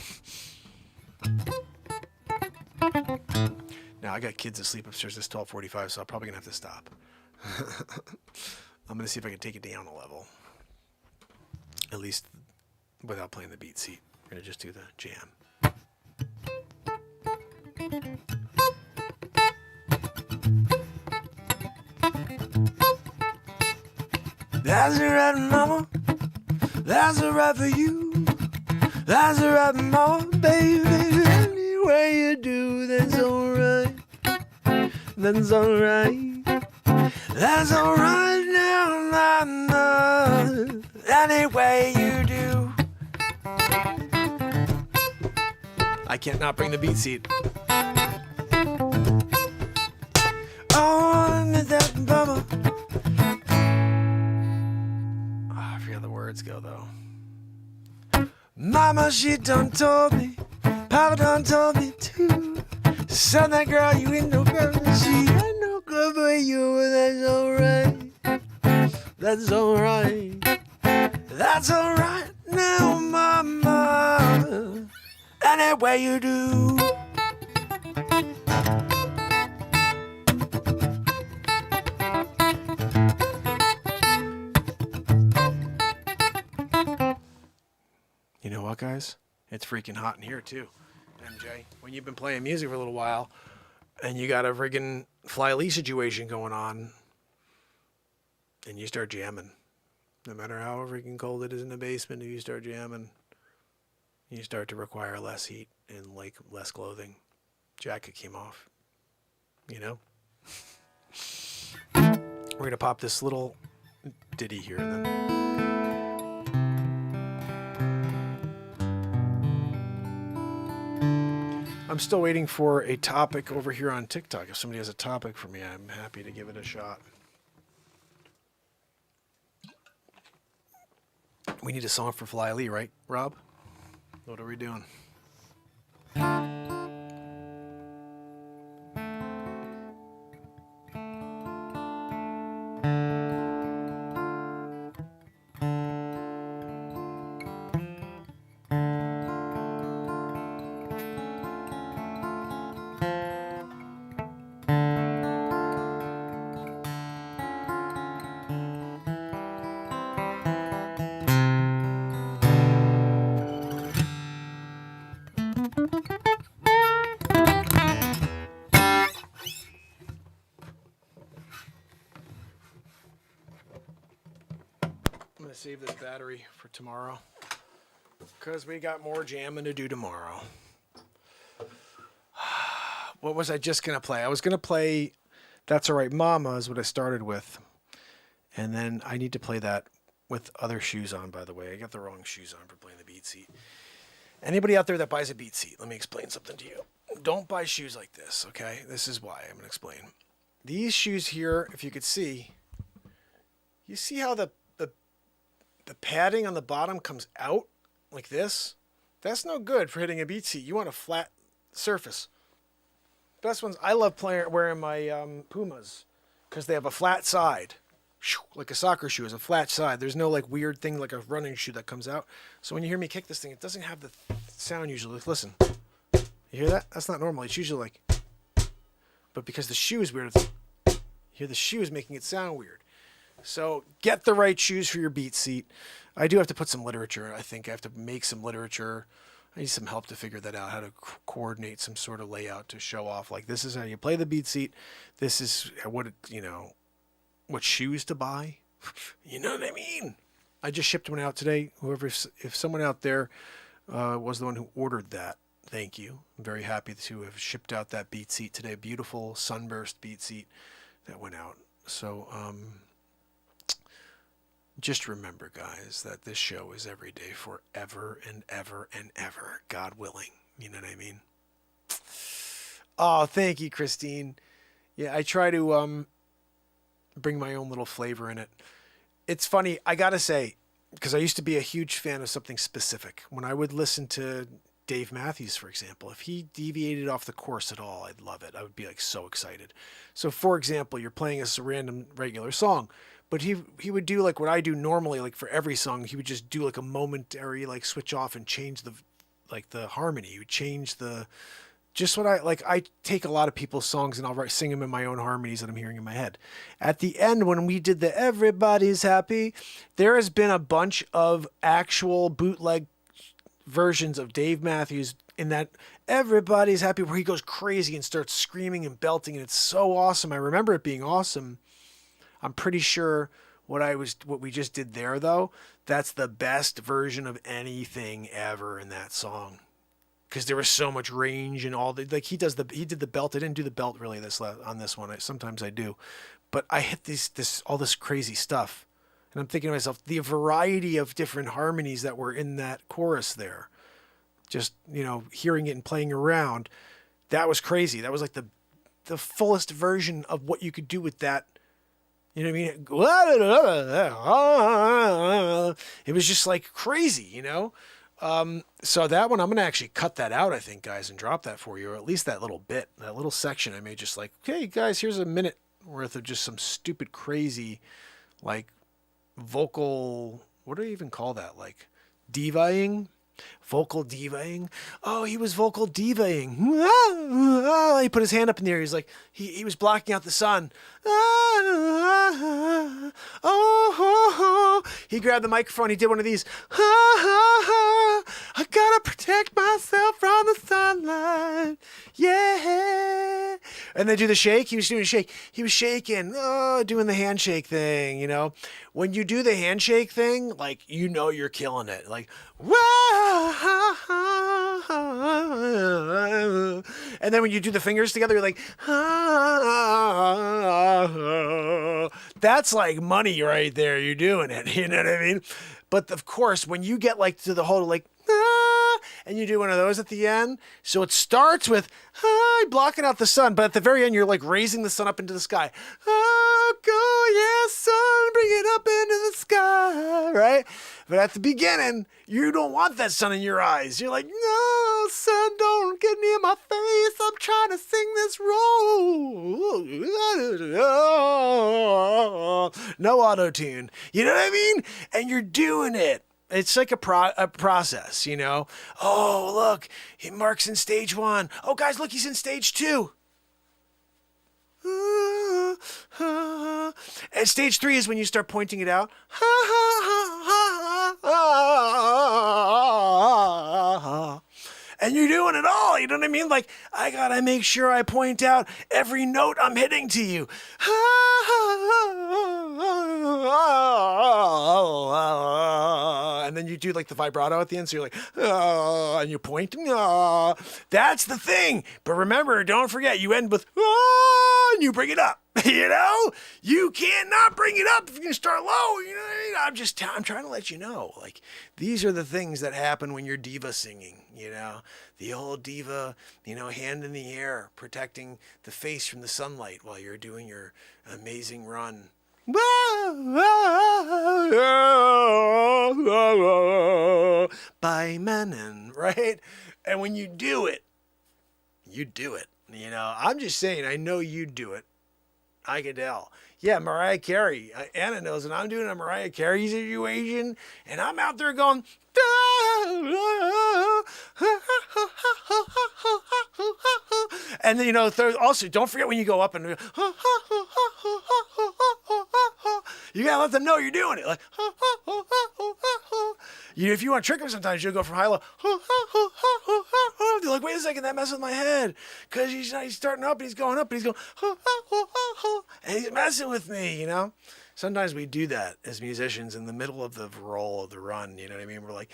Now, I got kids asleep upstairs. It's 12:45, so I'm probably going to have to stop. I'm going to see if I can take it down a level. At least without playing the beat seat. We're going to just do the jam. That's a right, mama. That's a right for you. That's a right, mama, baby. Any way you do, that's alright. That's alright. That's alright now, mama. Any way you do. I can't not bring the beat seat. Oh, that mama. I forget the words go though. Mama, she done told me. Papa done told me too. Son, that girl, you ain't no girl. She ain't no good for you, but that's alright. That's alright. That's alright now, mama. Any way you do. You know what, guys? It's freaking hot in here, too. MJ, when you've been playing music for a little while and you got a freaking fly-lee situation going on and you start jamming, no matter how freaking cold it is in the basement, if you start jamming, you start to require less heat and like less clothing. Jacket came off, you know? We're going to pop this little ditty here and then. I'm still waiting for a topic over here on TikTok. If somebody has a topic for me, I'm happy to give it a shot. We need a song for Fly Lee, right, Rob? What are we doing? save this battery for tomorrow because we got more jamming to do tomorrow. What was I just going to play? I was going to play That's Alright Mama is what I started with. And then I need to play that with other shoes on, by the way. I got the wrong shoes on for playing the beat seat. Anybody out there that buys a beat seat, let me explain something to you. Don't buy shoes like this, okay? This is why I'm going to explain. These shoes here, if you could see, you see how the padding on the bottom comes out like this? That's no good for hitting a beat seat. You want a flat surface. Best ones, I love wearing my Pumas because they have a flat side. Like a soccer shoe is a flat side. There's no like weird thing like a running shoe that comes out. So when you hear me kick this thing, it doesn't have the sound usually. Listen. You hear that? That's not normal. It's usually like... But because the shoe is weird, you hear the shoe is making it sound weird. So get the right shoes for your beat seat. I do have to put some literature. I think I have to make some literature. I need some help to figure that out, how to coordinate some sort of layout to show off. Like, this is how you play the beat seat. This is what, what shoes to buy. You know what I mean? I just shipped one out today. If someone out there was the one who ordered that, thank you. I'm very happy to have shipped out that beat seat today. Beautiful sunburst beat seat that went out. So, just remember, guys, that this show is every day forever and ever and ever, God willing. You know what I mean? Oh, thank you, Christine. Yeah, I try to bring my own little flavor in it. It's funny, I gotta say, because I used to be a huge fan of something specific. When I would listen to Dave Matthews, for example, if he deviated off the course at all, I'd love it. I would be like so excited. So, for example, you're playing a random regular song, but he would do like what I do normally, like for every song, he would just do like a momentary like switch off and change the harmony. He would change just what I take a lot of people's songs and I'll sing them in my own harmonies that I'm hearing in my head. At the end, when we did the Everybody's Happy, there has been a bunch of actual bootleg versions of Dave Matthews in that Everybody's Happy where he goes crazy and starts screaming and belting, and it's so awesome. I remember it being awesome. I'm pretty sure what we just did there, though, that's the best version of anything ever in that song. Because there was so much range and all like he did the belt. I didn't do the belt really on this one. Sometimes I do, but I hit all this crazy stuff, and I'm thinking to myself, the variety of different harmonies that were in that chorus there, just hearing it and playing around, that was crazy. That was like the fullest version of what you could do with that. You know what I mean? It was just like crazy, So that one, I'm going to actually cut that out, I think, guys, and drop that for you, or at least that little bit, that little section. I may just like, okay, guys, here's a minute worth of just some stupid, crazy, like vocal, what do you even call that? Like divaing? Vocal divaing. Oh, he was vocal divaing. He put his hand up in the air. He's like, he was blocking out the sun. He grabbed the microphone. He did one of these. I gotta protect myself from the sunlight. Yeah. And then do the shake. He was doing a shake. He was shaking, doing the handshake thing, When you do the handshake thing, like, you're killing it. Like, and then when you do the fingers together, you're like, that's like money right there. You're doing it. You know what I mean? But of course, when you get like to the whole like, and you do one of those at the end. So it starts with blocking out the sun, but at the very end, you're like raising the sun up into the sky. Oh, go, yeah, sun, bring it up into the sky, right? But at the beginning, you don't want that sun in your eyes. You're like, no, sun, don't get near my face. I'm trying to sing this role. No auto-tune. You know what I mean? And you're doing it. It's like a process, Oh, look, Mark's in stage 1. Oh, guys, look, he's in stage 2. And stage 3 is when you start pointing it out. And you're doing it all, you know what I mean? Like, I gotta make sure I point out every note I'm hitting to you. And then you do like the vibrato at the end, so you're like, and you point. That's the thing. But remember, don't forget, you end with, and you bring it up. You know, you can't not bring it up if you're gonna start low. You know what I mean? I'm trying to let you know, like, these are the things that happen when you're diva singing. You know, the old diva, you know, hand in the air, protecting the face from the sunlight while you're doing your amazing run. By Menon, right? And when you do it. You know, I'm just saying, I know you do it. I can tell. Yeah, Mariah Carey. Anna knows, and I'm doing a Mariah Carey situation, and I'm out there going, and then, you know, also, don't forget when you go up and you gotta let them know you're doing it. Like, if you want to trick them sometimes, you'll go from high low. They're like, wait a second, that messes with my head. Because he's starting up and he's going up and he's going, and he's messing with me, you know? Sometimes we do that as musicians in the middle of the roll of the run, you know what I mean? We're like,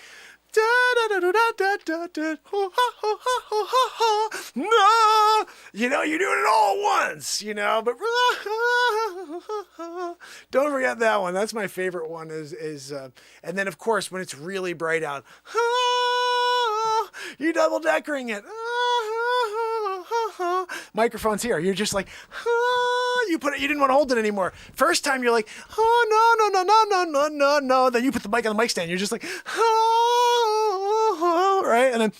no, you know, you're doing it all at once, you know, but don't forget that one. That's my favorite one is and then of course when it's really bright out, you're double deckering it. Microphone's here. You're just like, you didn't want to hold it anymore. First time you're like, no. Then you put the mic on the mic stand. You're just like, right? And then,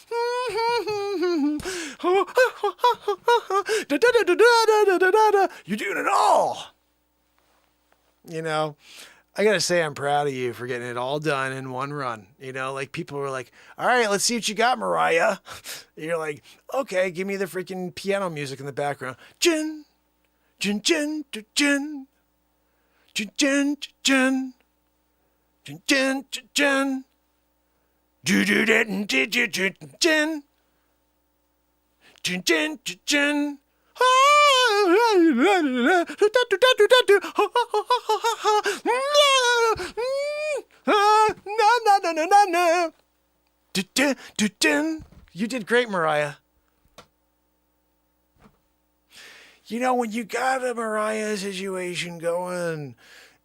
you're doing it all. You know, I got to say, I'm proud of you for getting it all done in one run. You know, like people were like, all right, let's see what you got, Mariah. You're like, okay, give me the freaking piano music in the background. Jin, jin, jin, jin, jin, jin, jin, jin, jin, jin, jin, do do that and did you jin, jin, jin, jin, jin. You did great, Mariah. You know, when you got a Mariah situation going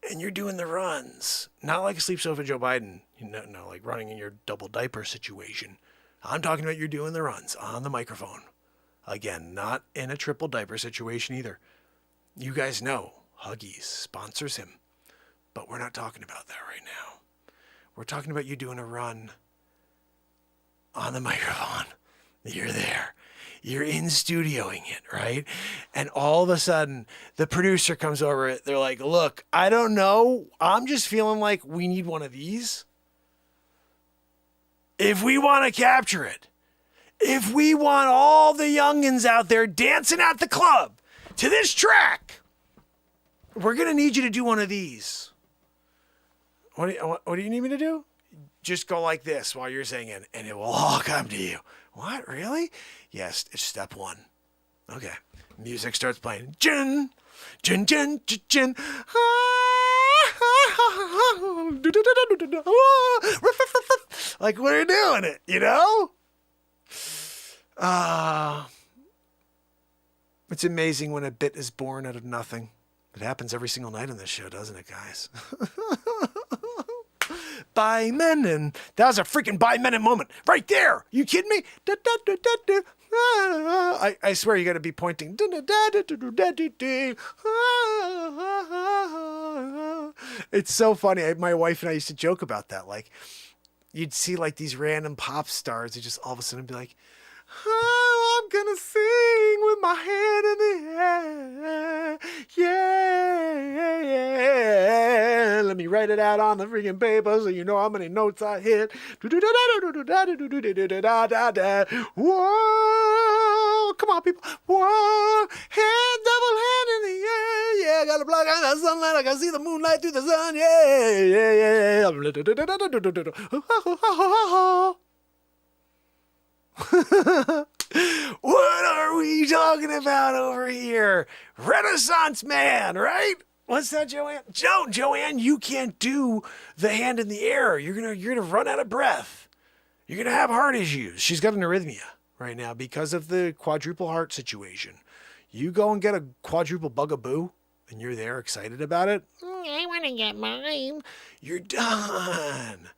and you're doing the runs, not like a sleep sofa Joe Biden, no, like running in your double diaper situation. I'm talking about you're doing the runs on the microphone. Again, not in a triple diaper situation either. You guys know Huggies sponsors him, but we're not talking about that right now. We're talking about you doing a run on the microphone. You're there. You're in studioing it, right? And all of a sudden, the producer comes over. They're like, look, I don't know. I'm just feeling like we need one of these. If we want to capture it. If we want all the youngins out there dancing at the club to this track, we're going to need you to do one of these. What do you need me to do? Just go like this while you're singing, and it will all come to you. What? Really? Yes, it's step one. Okay. Music starts playing. Jin, jin, jin, jin, jin. Like, what are you doing it, you know? It's amazing when a bit is born out of nothing. It happens every single night on this show, doesn't it, guys? By Menon. That was a freaking by Menon moment. Right there. You kidding me? I swear you got to be pointing. It's so funny. My wife and I used to joke about that. Like, you'd see like these random pop stars who just all of a sudden be like, oh, I'm gonna sing with my head in the air. Yeah. Let me write it out on the freaking paper so you know how many notes I hit. Whoa, come on, people. Whoa, hand, double hand in the air. Yeah, got a block on the sunlight. I can see the moonlight through the sun. Yeah. What are we talking about over here? Renaissance man, right? What's that, Joanne? Joanne, you can't do the hand in the air. You're gonna run out of breath. You're gonna have heart issues. She's got an arrhythmia right now because of the quadruple heart situation. You go and get a quadruple bugaboo, and you're there excited about it. I want to get mine. You're done.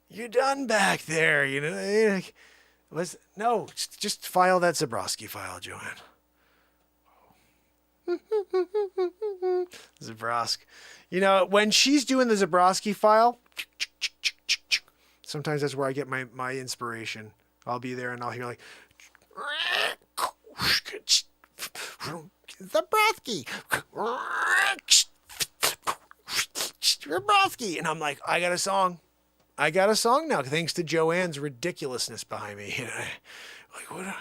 You're done back there. You know. No, just file that Zabrowski file, Joanne. Zabrowski. You know, when she's doing the Zabrowski file, sometimes that's where I get my inspiration. I'll be there and I'll hear like, Zabrowski. Zabrowski. And I'm like, I got a song now, thanks to Joanne's ridiculousness behind me. You know, like,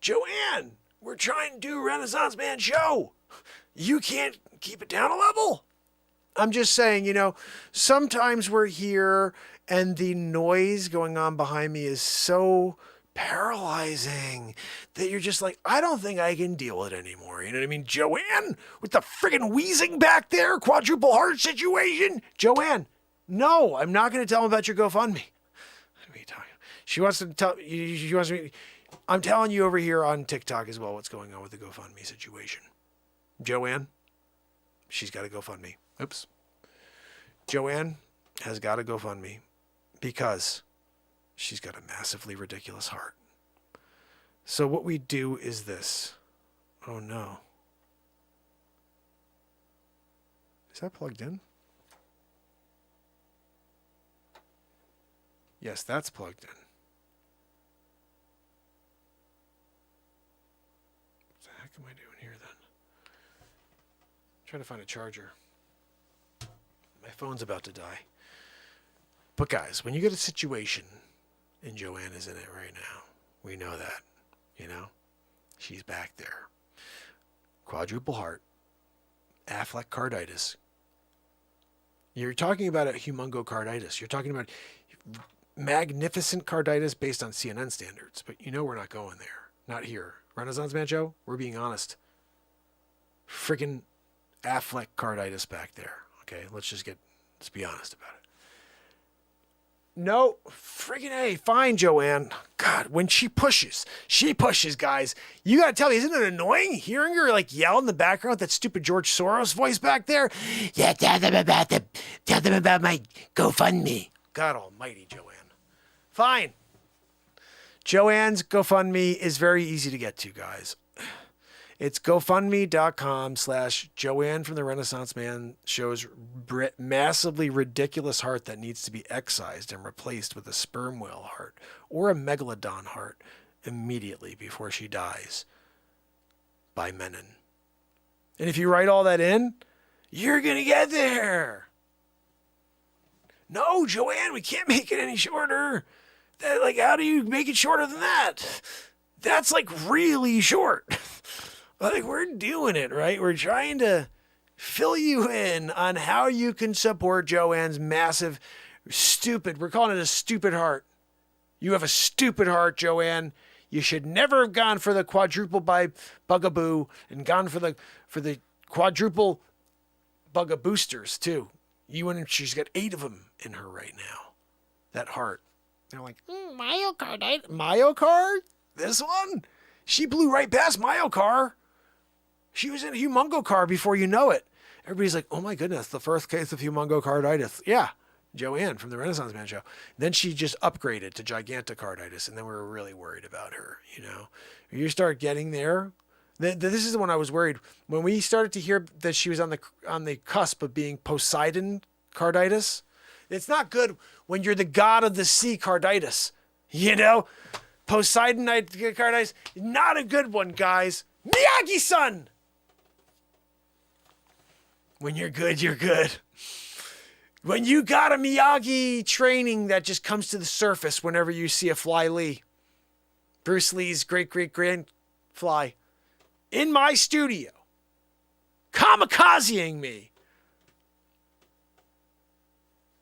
Joanne, we're trying to do Renaissance Man show. You can't keep it down a level. I'm just saying, you know, sometimes we're here and the noise going on behind me is so paralyzing that you're just like, I don't think I can deal with it anymore. You know what I mean? Joanne, with the friggin' wheezing back there, quadruple heart situation. Joanne, no, I'm not going to tell him about your GoFundMe. What are you talking? She wants to tell. She wants me. I'm telling you over here on TikTok as well what's going on with the GoFundMe situation. Joanne, she's got a GoFundMe. Oops. Joanne has got a GoFundMe because she's got a massively ridiculous heart. So what we do is this. Oh no. Is that plugged in? Yes, that's plugged in. What the heck am I doing here then? Trying to find a charger. My phone's about to die. But guys, when you get a situation, and Joanne is in it right now, we know that, you know? She's back there. Quadruple heart. Affleck carditis. You're talking about a humongo carditis. You're talking about magnificent carditis based on CNN standards. But you know we're not going there. Not here. Renaissance Man Show, we're being honest. Freaking Affleck carditis back there. Okay, let's be honest about it. No, friggin' A, fine, Joanne. God, when she pushes, guys. You gotta tell me, isn't it annoying hearing her like yell in the background with that stupid George Soros voice back there? Yeah, tell them about my GoFundMe. God almighty, Joanne. Fine. Joanne's GoFundMe is very easy to get to, guys. It's GoFundMe.com/Joanne from the Renaissance Man Show's massively ridiculous heart that needs to be excised and replaced with a sperm whale heart or a megalodon heart immediately before she dies by Menon. And if you write all that in, you're going to get there. No, Joanne, we can't make it any shorter. How do you make it shorter than that? That's really short. We're doing it, right? We're trying to fill you in on how you can support Joanne's massive, we're calling it a stupid heart. You have a stupid heart, Joanne. You should never have gone for the quadruple bugaboo and gone for the quadruple bugaboosters too. She's got 8 of them in her right now. That heart. They're like, Myocard? This one? She blew right past Myocard. She was in a humongo car before you know it. Everybody's like, oh my goodness, the first case of humongo carditis. Yeah, Joanne from the Renaissance Man Show. Then she just upgraded to gigantocarditis, and then we were really worried about her, you know. When you start getting there, this is when I was worried. When we started to hear that she was on the cusp of being Poseidon carditis, it's not good when you're the god of the sea carditis, you know. Poseidon carditis, not a good one, guys. Miyagi-san! When you're good, you're good. When you got a Miyagi training that just comes to the surface whenever you see a Fly Lee. Bruce Lee's great-great-grand fly. In my studio. Kamikazeing me.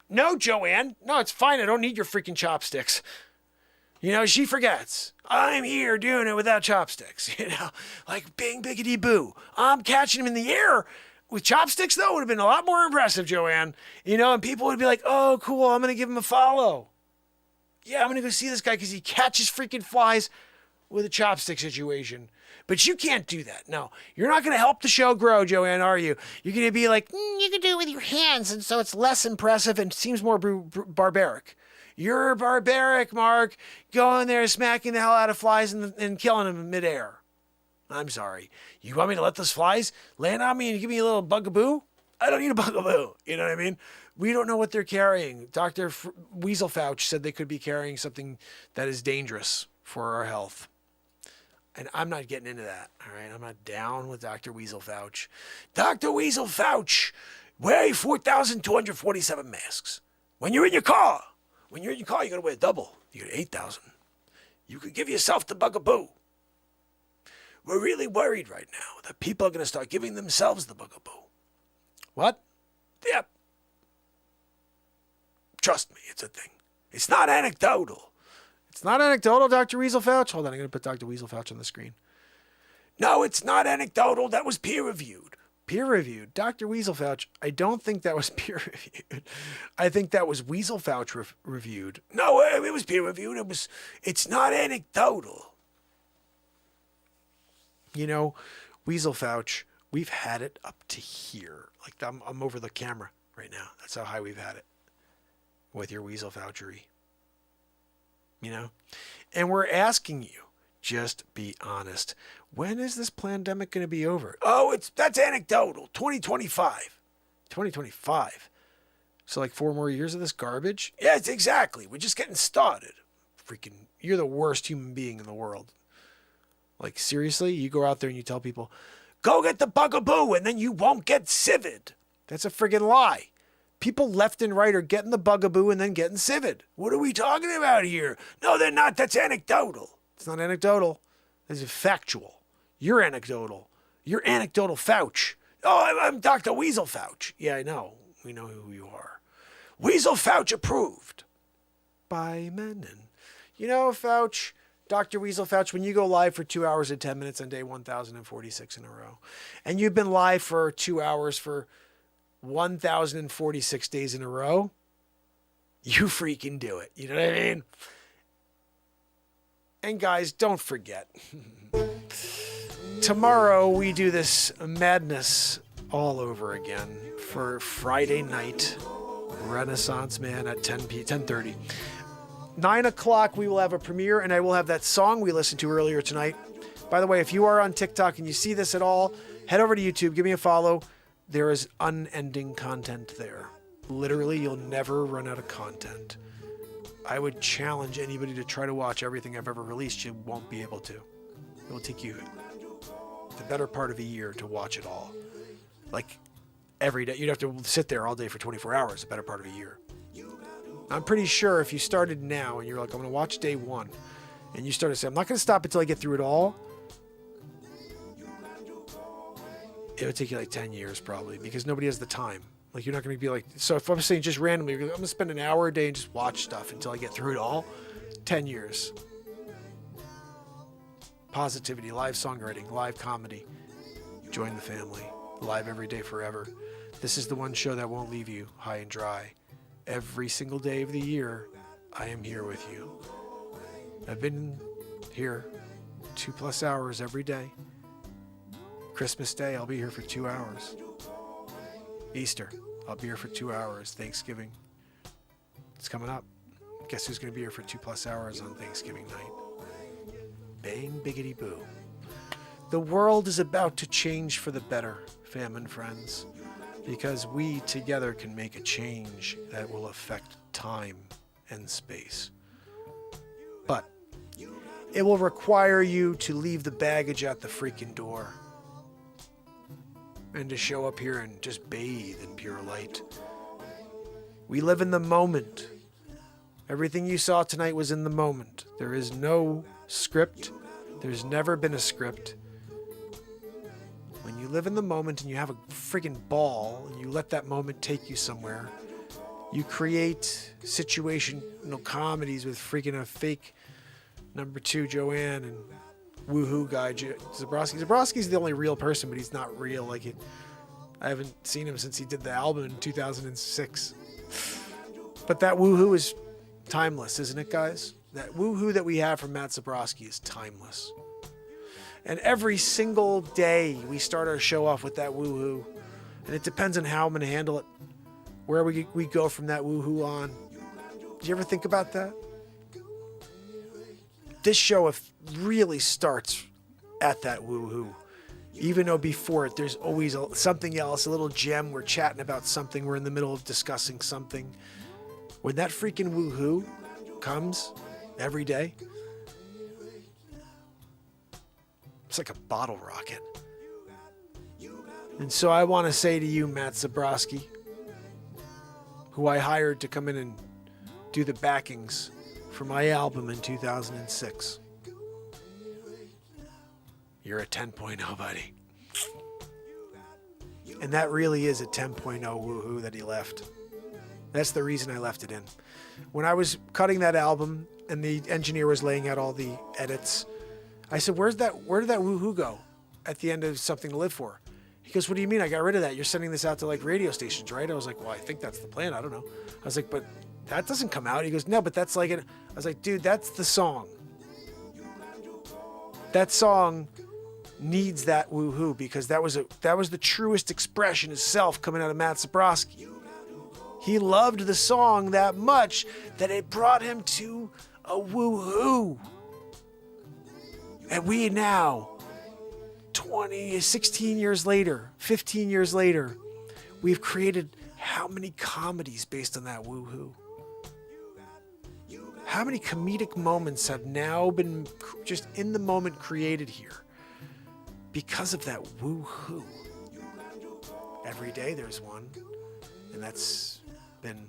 No, Joanne. No, it's fine. I don't need your freaking chopsticks. You know, she forgets. I'm here doing it without chopsticks. You know, like bing, biggity, boo. I'm catching him in the air. With chopsticks, though, would have been a lot more impressive, Joanne. You know, and people would be like, oh, cool, I'm going to give him a follow. Yeah, I'm going to go see this guy because he catches freaking flies with a chopstick situation. But you can't do that. No, you're not going to help the show grow, Joanne, are you? You're going to be like, you can do it with your hands, and so it's less impressive and seems more barbaric. You're barbaric, Mark. Going there, smacking the hell out of flies and killing them in midair. I'm sorry. You want me to let those flies land on me and give me a little bugaboo? I don't need a bugaboo. You know what I mean? We don't know what they're carrying. Dr. Weasel Fauch said they could be carrying something that is dangerous for our health. And I'm not getting into that. All right. I'm not down with Dr. Weasel Fauch. Dr. Weasel Fauch, wear 4,247 masks. When you're in your car, you got to wear double. You get 8,000. You could give yourself the bugaboo. We're really worried right now that people are going to start giving themselves the bugaboo. What? Yep. Trust me, it's a thing. It's not anecdotal. It's not anecdotal, Dr. Weasel Fauch? Hold on, I'm going to put Dr. Weasel Fauch on the screen. No, it's not anecdotal. That was peer-reviewed. Peer-reviewed? Dr. Weasel Fauch, I don't think that was peer-reviewed. I think that was Weasel Fauch reviewed. No, it was peer-reviewed. It's not anecdotal. You know, Weasel Fauch, we've had it up to here. Like, I'm over the camera right now. That's how high we've had it with your Weasel Fauchery. You know? And we're asking you, just be honest. When is this pandemic going to be over? Oh, that's anecdotal. 2025. 2025. So like 4 more years of this garbage? Yes, exactly. We're just getting started. Freaking, you're the worst human being in the world. Like, seriously? You go out there and you tell people, go get the bugaboo and then you won't get civid. That's a friggin' lie. People left and right are getting the bugaboo and then getting civid. What are we talking about here? No, they're not. That's anecdotal. It's not anecdotal. This is factual. You're anecdotal. You're anecdotal Fauch. Oh, I'm Dr. Weasel Fauch. Yeah, I know. We know who you are. Weasel Fauch approved. By Menon. You know, Fauch, Dr. Weasel Fauch, when you go live for 2 hours and 10 minutes on day 1,046 in a row, and you've been live for 2 hours for 1,046 days in a row, you freaking do it. You know what I mean? And guys, don't forget, tomorrow we do this madness all over again for Friday night, Renaissance Man at 10:30. 9 o'clock, we will have a premiere, and I will have that song we listened to earlier tonight. By the way, if you are on TikTok and you see this at all, head over to YouTube, give me a follow. There is unending content there. Literally, you'll never run out of content. I would challenge anybody to try to watch everything I've ever released. You won't be able to. It will take you the better part of a year to watch it all. Like, every day. You'd have to sit there all day for 24 hours, the better part of a year. I'm pretty sure if you started now and you're like, I'm going to watch day 1, and you started saying, I'm not going to stop until I get through it all, it would take you like 10 years probably, because nobody has the time. Like, you're not going to be like, so if I'm saying just randomly, I'm going to spend an hour a day and just watch stuff until I get through it all, 10 years. Positivity, live songwriting, live comedy. Join the family. Live every day forever. This is the one show that won't leave you high and dry. Every single day of the year, I am here with you. I've been here 2+ hours every day. Christmas Day, I'll be here for 2 hours. Easter, I'll be here for 2 hours. Thanksgiving, it's coming up. Guess who's going to be here for 2+ hours on Thanksgiving night? Bang, biggity boo. The world is about to change for the better, fam and friends, because we together can make a change that will affect time and space. But it will require you to leave the baggage at the freaking door and to show up here and just bathe in pure light. We live in the moment. Everything you saw tonight was in the moment. There is no script. There's never been a script. When you live in the moment and you have a friggin' ball and you let that moment take you somewhere, you create situational comedies with freaking a fake Number 2, Joanne, and woohoo guy Zabrowski. Zabrowski's the only real person, but he's not real. Like I haven't seen him since he did the album in 2006. But that woohoo is timeless, isn't it, guys? That woohoo that we have from Matt Zabrowski is timeless. And every single day we start our show off with that woohoo. And it depends on how I'm going to handle it. Where we go from that woohoo on. Do you ever think about that? This show really starts at that woohoo. Even though before it, there's always something else, a little gem. We're chatting about something. We're in the middle of discussing something. When that freaking woohoo comes every day, it's like a bottle rocket. And so I want to say to you, Matt Zabrowski, who I hired to come in and do the backings for my album in 2006. You're a 10.0, buddy. And that really is a 10.0 woohoo that he left. That's the reason I left it in. When I was cutting that album and the engineer was laying out all the edits, I said, where did that woohoo go at the end of Something to Live For? He goes, what do you mean? I got rid of that. You're sending this out to like radio stations, right? I was like, well, I think that's the plan. I don't know. I was like, but that doesn't come out. He goes, no, but that's like it. I was like, dude, that's the song. That song needs that woohoo because that was the truest expression of self coming out of Matt Zabrowski. He loved the song that much that it brought him to a woohoo. And we now, 16 years later, 15 years later, we've created how many comedies based on that woohoo? How many comedic moments have now been just in the moment created here because of that woohoo? Every day there's one, and that's been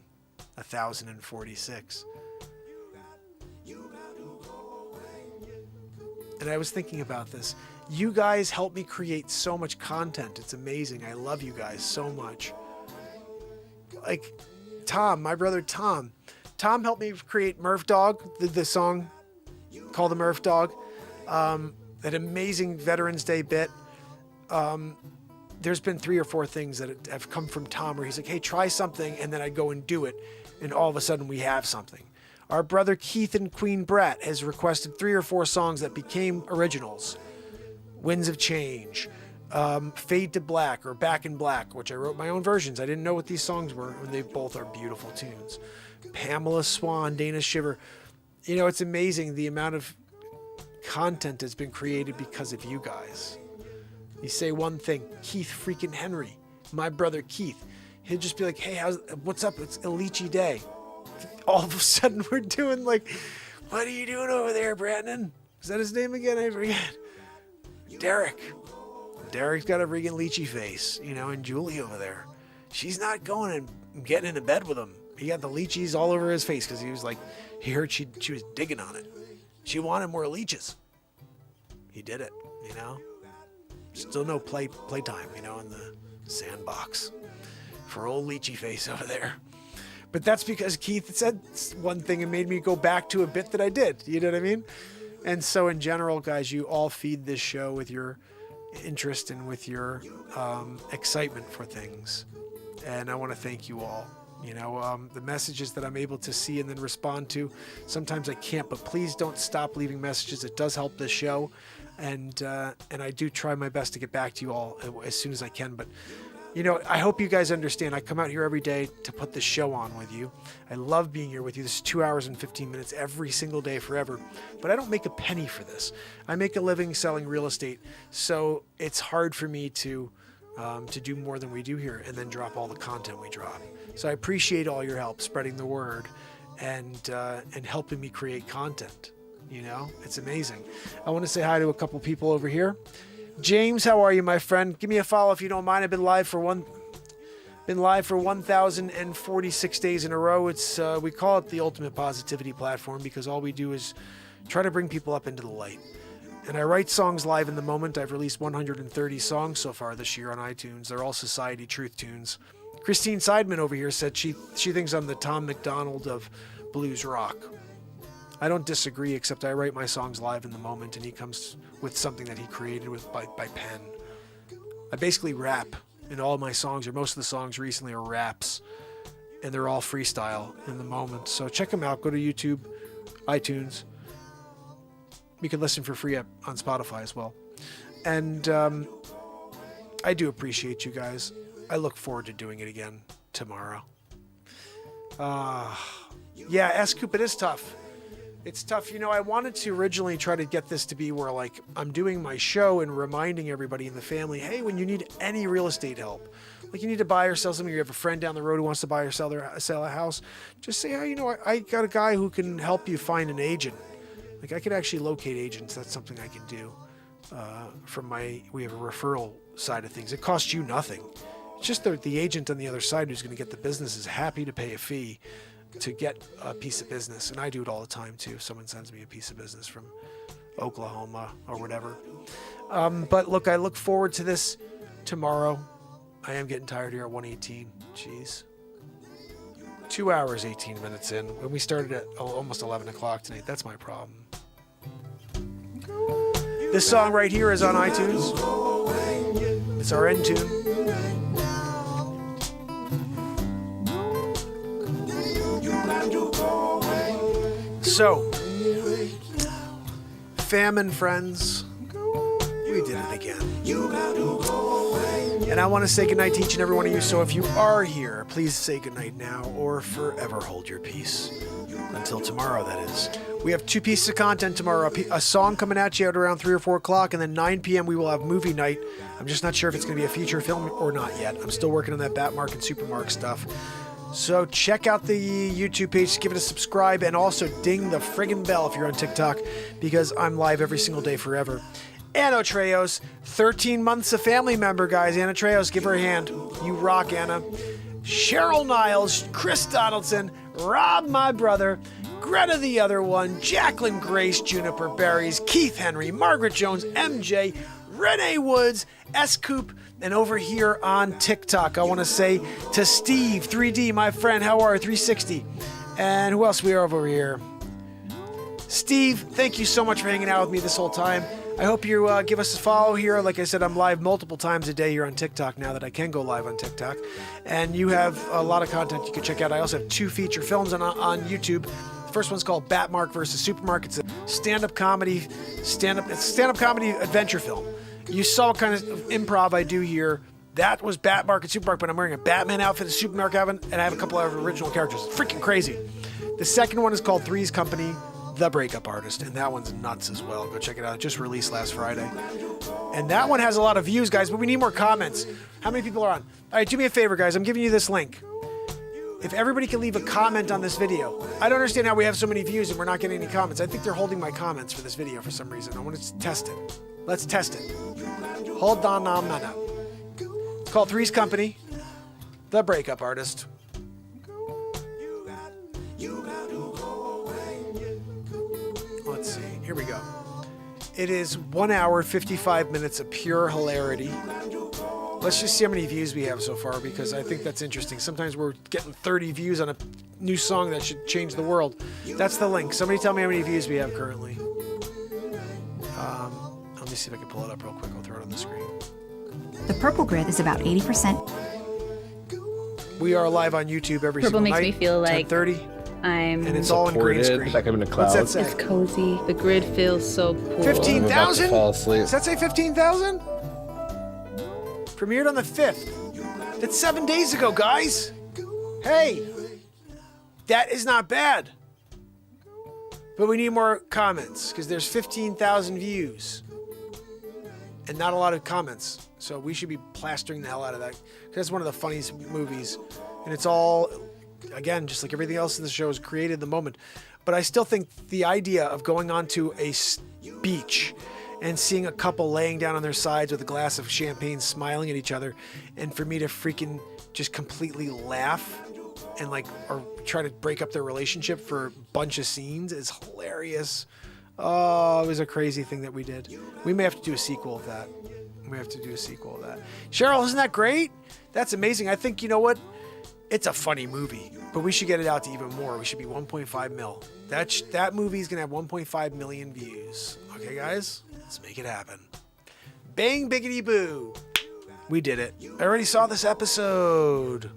1,046. And I was thinking about this. You guys help me create so much content. It's amazing. I love you guys so much. Like Tom, my brother Tom. Tom helped me create Murph Dog, the song called the Murph Dog. That amazing Veterans Day bit. There's been 3 or 4 things that have come from Tom where he's like, hey, try something, and then I go and do it, and all of a sudden we have something. Our brother Keith and Queen Brett has requested 3 or 4 songs that became originals. Winds of Change, Fade to Black, or Back in Black, which I wrote my own versions. I didn't know what these songs were, and they both are beautiful tunes. Pamela Swan, Dana Shiver. You know, it's amazing the amount of content that's been created because of you guys. You say one thing, Keith freaking Henry, my brother Keith, he'll just be like, hey, what's up? It's Alici Day. All of a sudden we're doing like, what are you doing over there, Brandon? Is that his name again? I forget. Derek. Derek's got a Regan Leachy face, you know, and Julie over there. She's not going and getting into bed with him. He got the leeches all over his face because he was like, he heard she was digging on it. She wanted more leeches. He did it, you know. Still no playtime, you know, in the sandbox for old leechy face over there. But that's because Keith said one thing and made me go back to a bit that I did. You know what I mean? And so in general, guys, you all feed this show with your interest and with your excitement for things. And I want to thank you all. You know, the messages that I'm able to see and then respond to, sometimes I can't, but please don't stop leaving messages. It does help this show. And I do try my best to get back to you all as soon as I can. But, you know, I hope you guys understand. I come out here every day to put this show on with you. I love being here with you. This is 2 hours and 15 minutes every single day forever. But I don't make a penny for this. I make a living selling real estate. So it's hard for me to do more than we do here and then drop all the content we drop. So I appreciate all your help spreading the word and helping me create content. You know, it's amazing. I want to say hi to a couple people over here. James, how are you, my friend? Give me a follow if you don't mind. I've been live for 1,046 days in a row. It's we call it the ultimate positivity platform because all we do is try to bring people up into the light. And I write songs live in the moment. I've released 130 songs so far this year on iTunes. They're all Society Truth tunes. Christine Seidman over here said she thinks I'm the Tom McDonald of blues rock. I don't disagree, except I write my songs live in the moment, and he comes with something that he created by pen. I basically rap in all my songs, or most of the songs recently are raps, and they're all freestyle in the moment. So check them out. Go to YouTube, iTunes. You can listen for free on Spotify as well. And I do appreciate you guys. I look forward to doing it again tomorrow. Yeah, S-Coop, it is tough. It's tough. You know, I wanted to originally try to get this to be where, like, I'm doing my show and reminding everybody in the family, hey, when you need any real estate help, like you need to buy or sell something, you have a friend down the road who wants to buy or sell a house, just say, hey, you know, I got a guy who can help you find an agent. Like, I could actually locate agents. That's something I can do. We have a referral side of things. It costs you nothing. It's just the agent on the other side who's going to get the business is happy to pay a fee to get a piece of business. And I do it all the time too. If someone sends me a piece of business from Oklahoma or whatever. But look, I look forward to this tomorrow. I am getting tired here at 1:18. Jeez. 2 hours, 18 minutes in. When we started at almost 11 o'clock tonight. That's my problem. This song right here is on iTunes. It's our end tune. So, fam and friends, we did it again. And I want to say goodnight to each and every one of you. So if you are here, please say goodnight now or forever hold your peace. Until tomorrow, that is. We have 2 pieces of content tomorrow. A song coming at you at around 3 or 4 o'clock, and then 9 p.m. we will have movie night. I'm just not sure if it's going to be a feature film or not yet. I'm still working on that Batmark and Supermark stuff. So check out the YouTube page, give it a subscribe, and also ding the friggin' bell if you're on TikTok, because I'm live every single day forever. Anna Treos, 13 months a family member, guys. Anna Treos, give her a hand. You rock, Anna. Cheryl Niles, Chris Donaldson, Rob, my brother, Greta the other one, Jacqueline Grace, Juniper Berries, Keith Henry, Margaret Jones, MJ, Renee Woods, S-Coop, and over here on TikTok, I want to say to Steve, 3D, my friend, how are you, 360? And who else we are over here? Steve, thank you so much for hanging out with me this whole time. I hope you give us a follow here. Like I said, I'm live multiple times a day here on TikTok now that I can go live on TikTok. And you have a lot of content you can check out. I also have 2 feature films on YouTube. The first one's called Batmark versus Supermark. It's a stand-up comedy adventure film. You saw what kind of improv I do here. That was Batmark and Supermark, but I'm wearing a Batman outfit, a Supermark outfit, and I have a couple of original characters. It's freaking crazy. The second one is called Three's Company, The Breakup Artist, and that one's nuts as well. Go check it out. It just released last Friday. And that one has a lot of views, guys, but we need more comments. How many people are on? All right, do me a favor, guys. I'm giving you this link. If everybody can leave a comment on this video. I don't understand how we have so many views and we're not getting any comments. I think they're holding my comments for this video for some reason. I want to test it. Let's test it. Hold on, no. It's called Three's Company, The Breakup Artist. Let's see. Here we go. It is 1 hour, 55 minutes of pure hilarity. Let's just see how many views we have so far, because I think that's interesting. Sometimes we're getting 30 views on a new song that should change the world. That's the link. Somebody tell me how many views we have currently. Let me see if I can pull it up real quick. I'll throw it on the screen. The purple grid is about 80%. We are live on YouTube every Purple single night. makes me feel like 10:30, I'm and it's all in green screen. Like I'm in a cloud. What's that say? It's cozy. The grid feels so cool. 15,000? Fall asleep. Does that say 15,000? Premiered on the 5th. That's 7 days ago, guys. Hey, that is not bad. But we need more comments, because there's 15,000 views and not a lot of comments. So we should be plastering the hell out of that, because that's one of the funniest movies. And it's all, again, just like everything else in the show, is created in the moment. But I still think the idea of going onto a beach and seeing a couple laying down on their sides with a glass of champagne, smiling at each other, and for me to freaking just completely laugh and or try to break up their relationship for a bunch of scenes is hilarious. Oh, it was a crazy thing that we did. We may have to do a sequel of that. Cheryl, isn't that great? That's amazing. I think, you know what? It's a funny movie, but we should get it out to even more. We should be 1.5 mil. That movie's gonna have 1.5 million views. Okay, guys, let's make it happen. Bang biggity boo. We did it. I already saw this episode.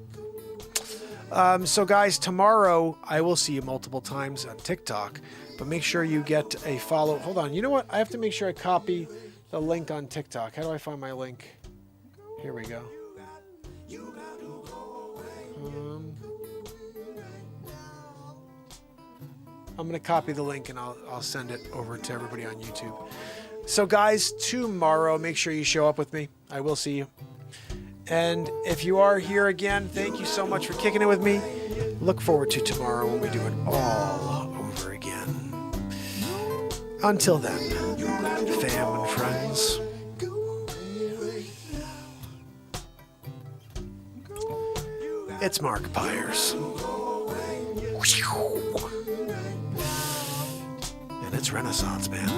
So guys, tomorrow I will see you multiple times on TikTok, but make sure you get a follow. Hold on. You know what? I have to make sure I copy the link on TikTok. How do I find my link? Here we go. I'm going to copy the link and I'll send it over to everybody on YouTube. So guys, tomorrow, make sure you show up with me. I will see you. And if you are here again, thank you so much for kicking it with me. Look forward to tomorrow when we do it all over again. Until then, fam and friends. It's Mark Pires. And it's Renaissance, man.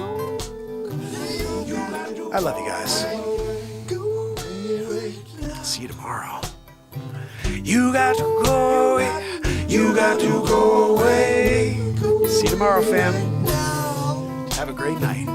I love you guys. See you tomorrow. You got to go away. You got to go away. See you tomorrow, fam. Have a great night.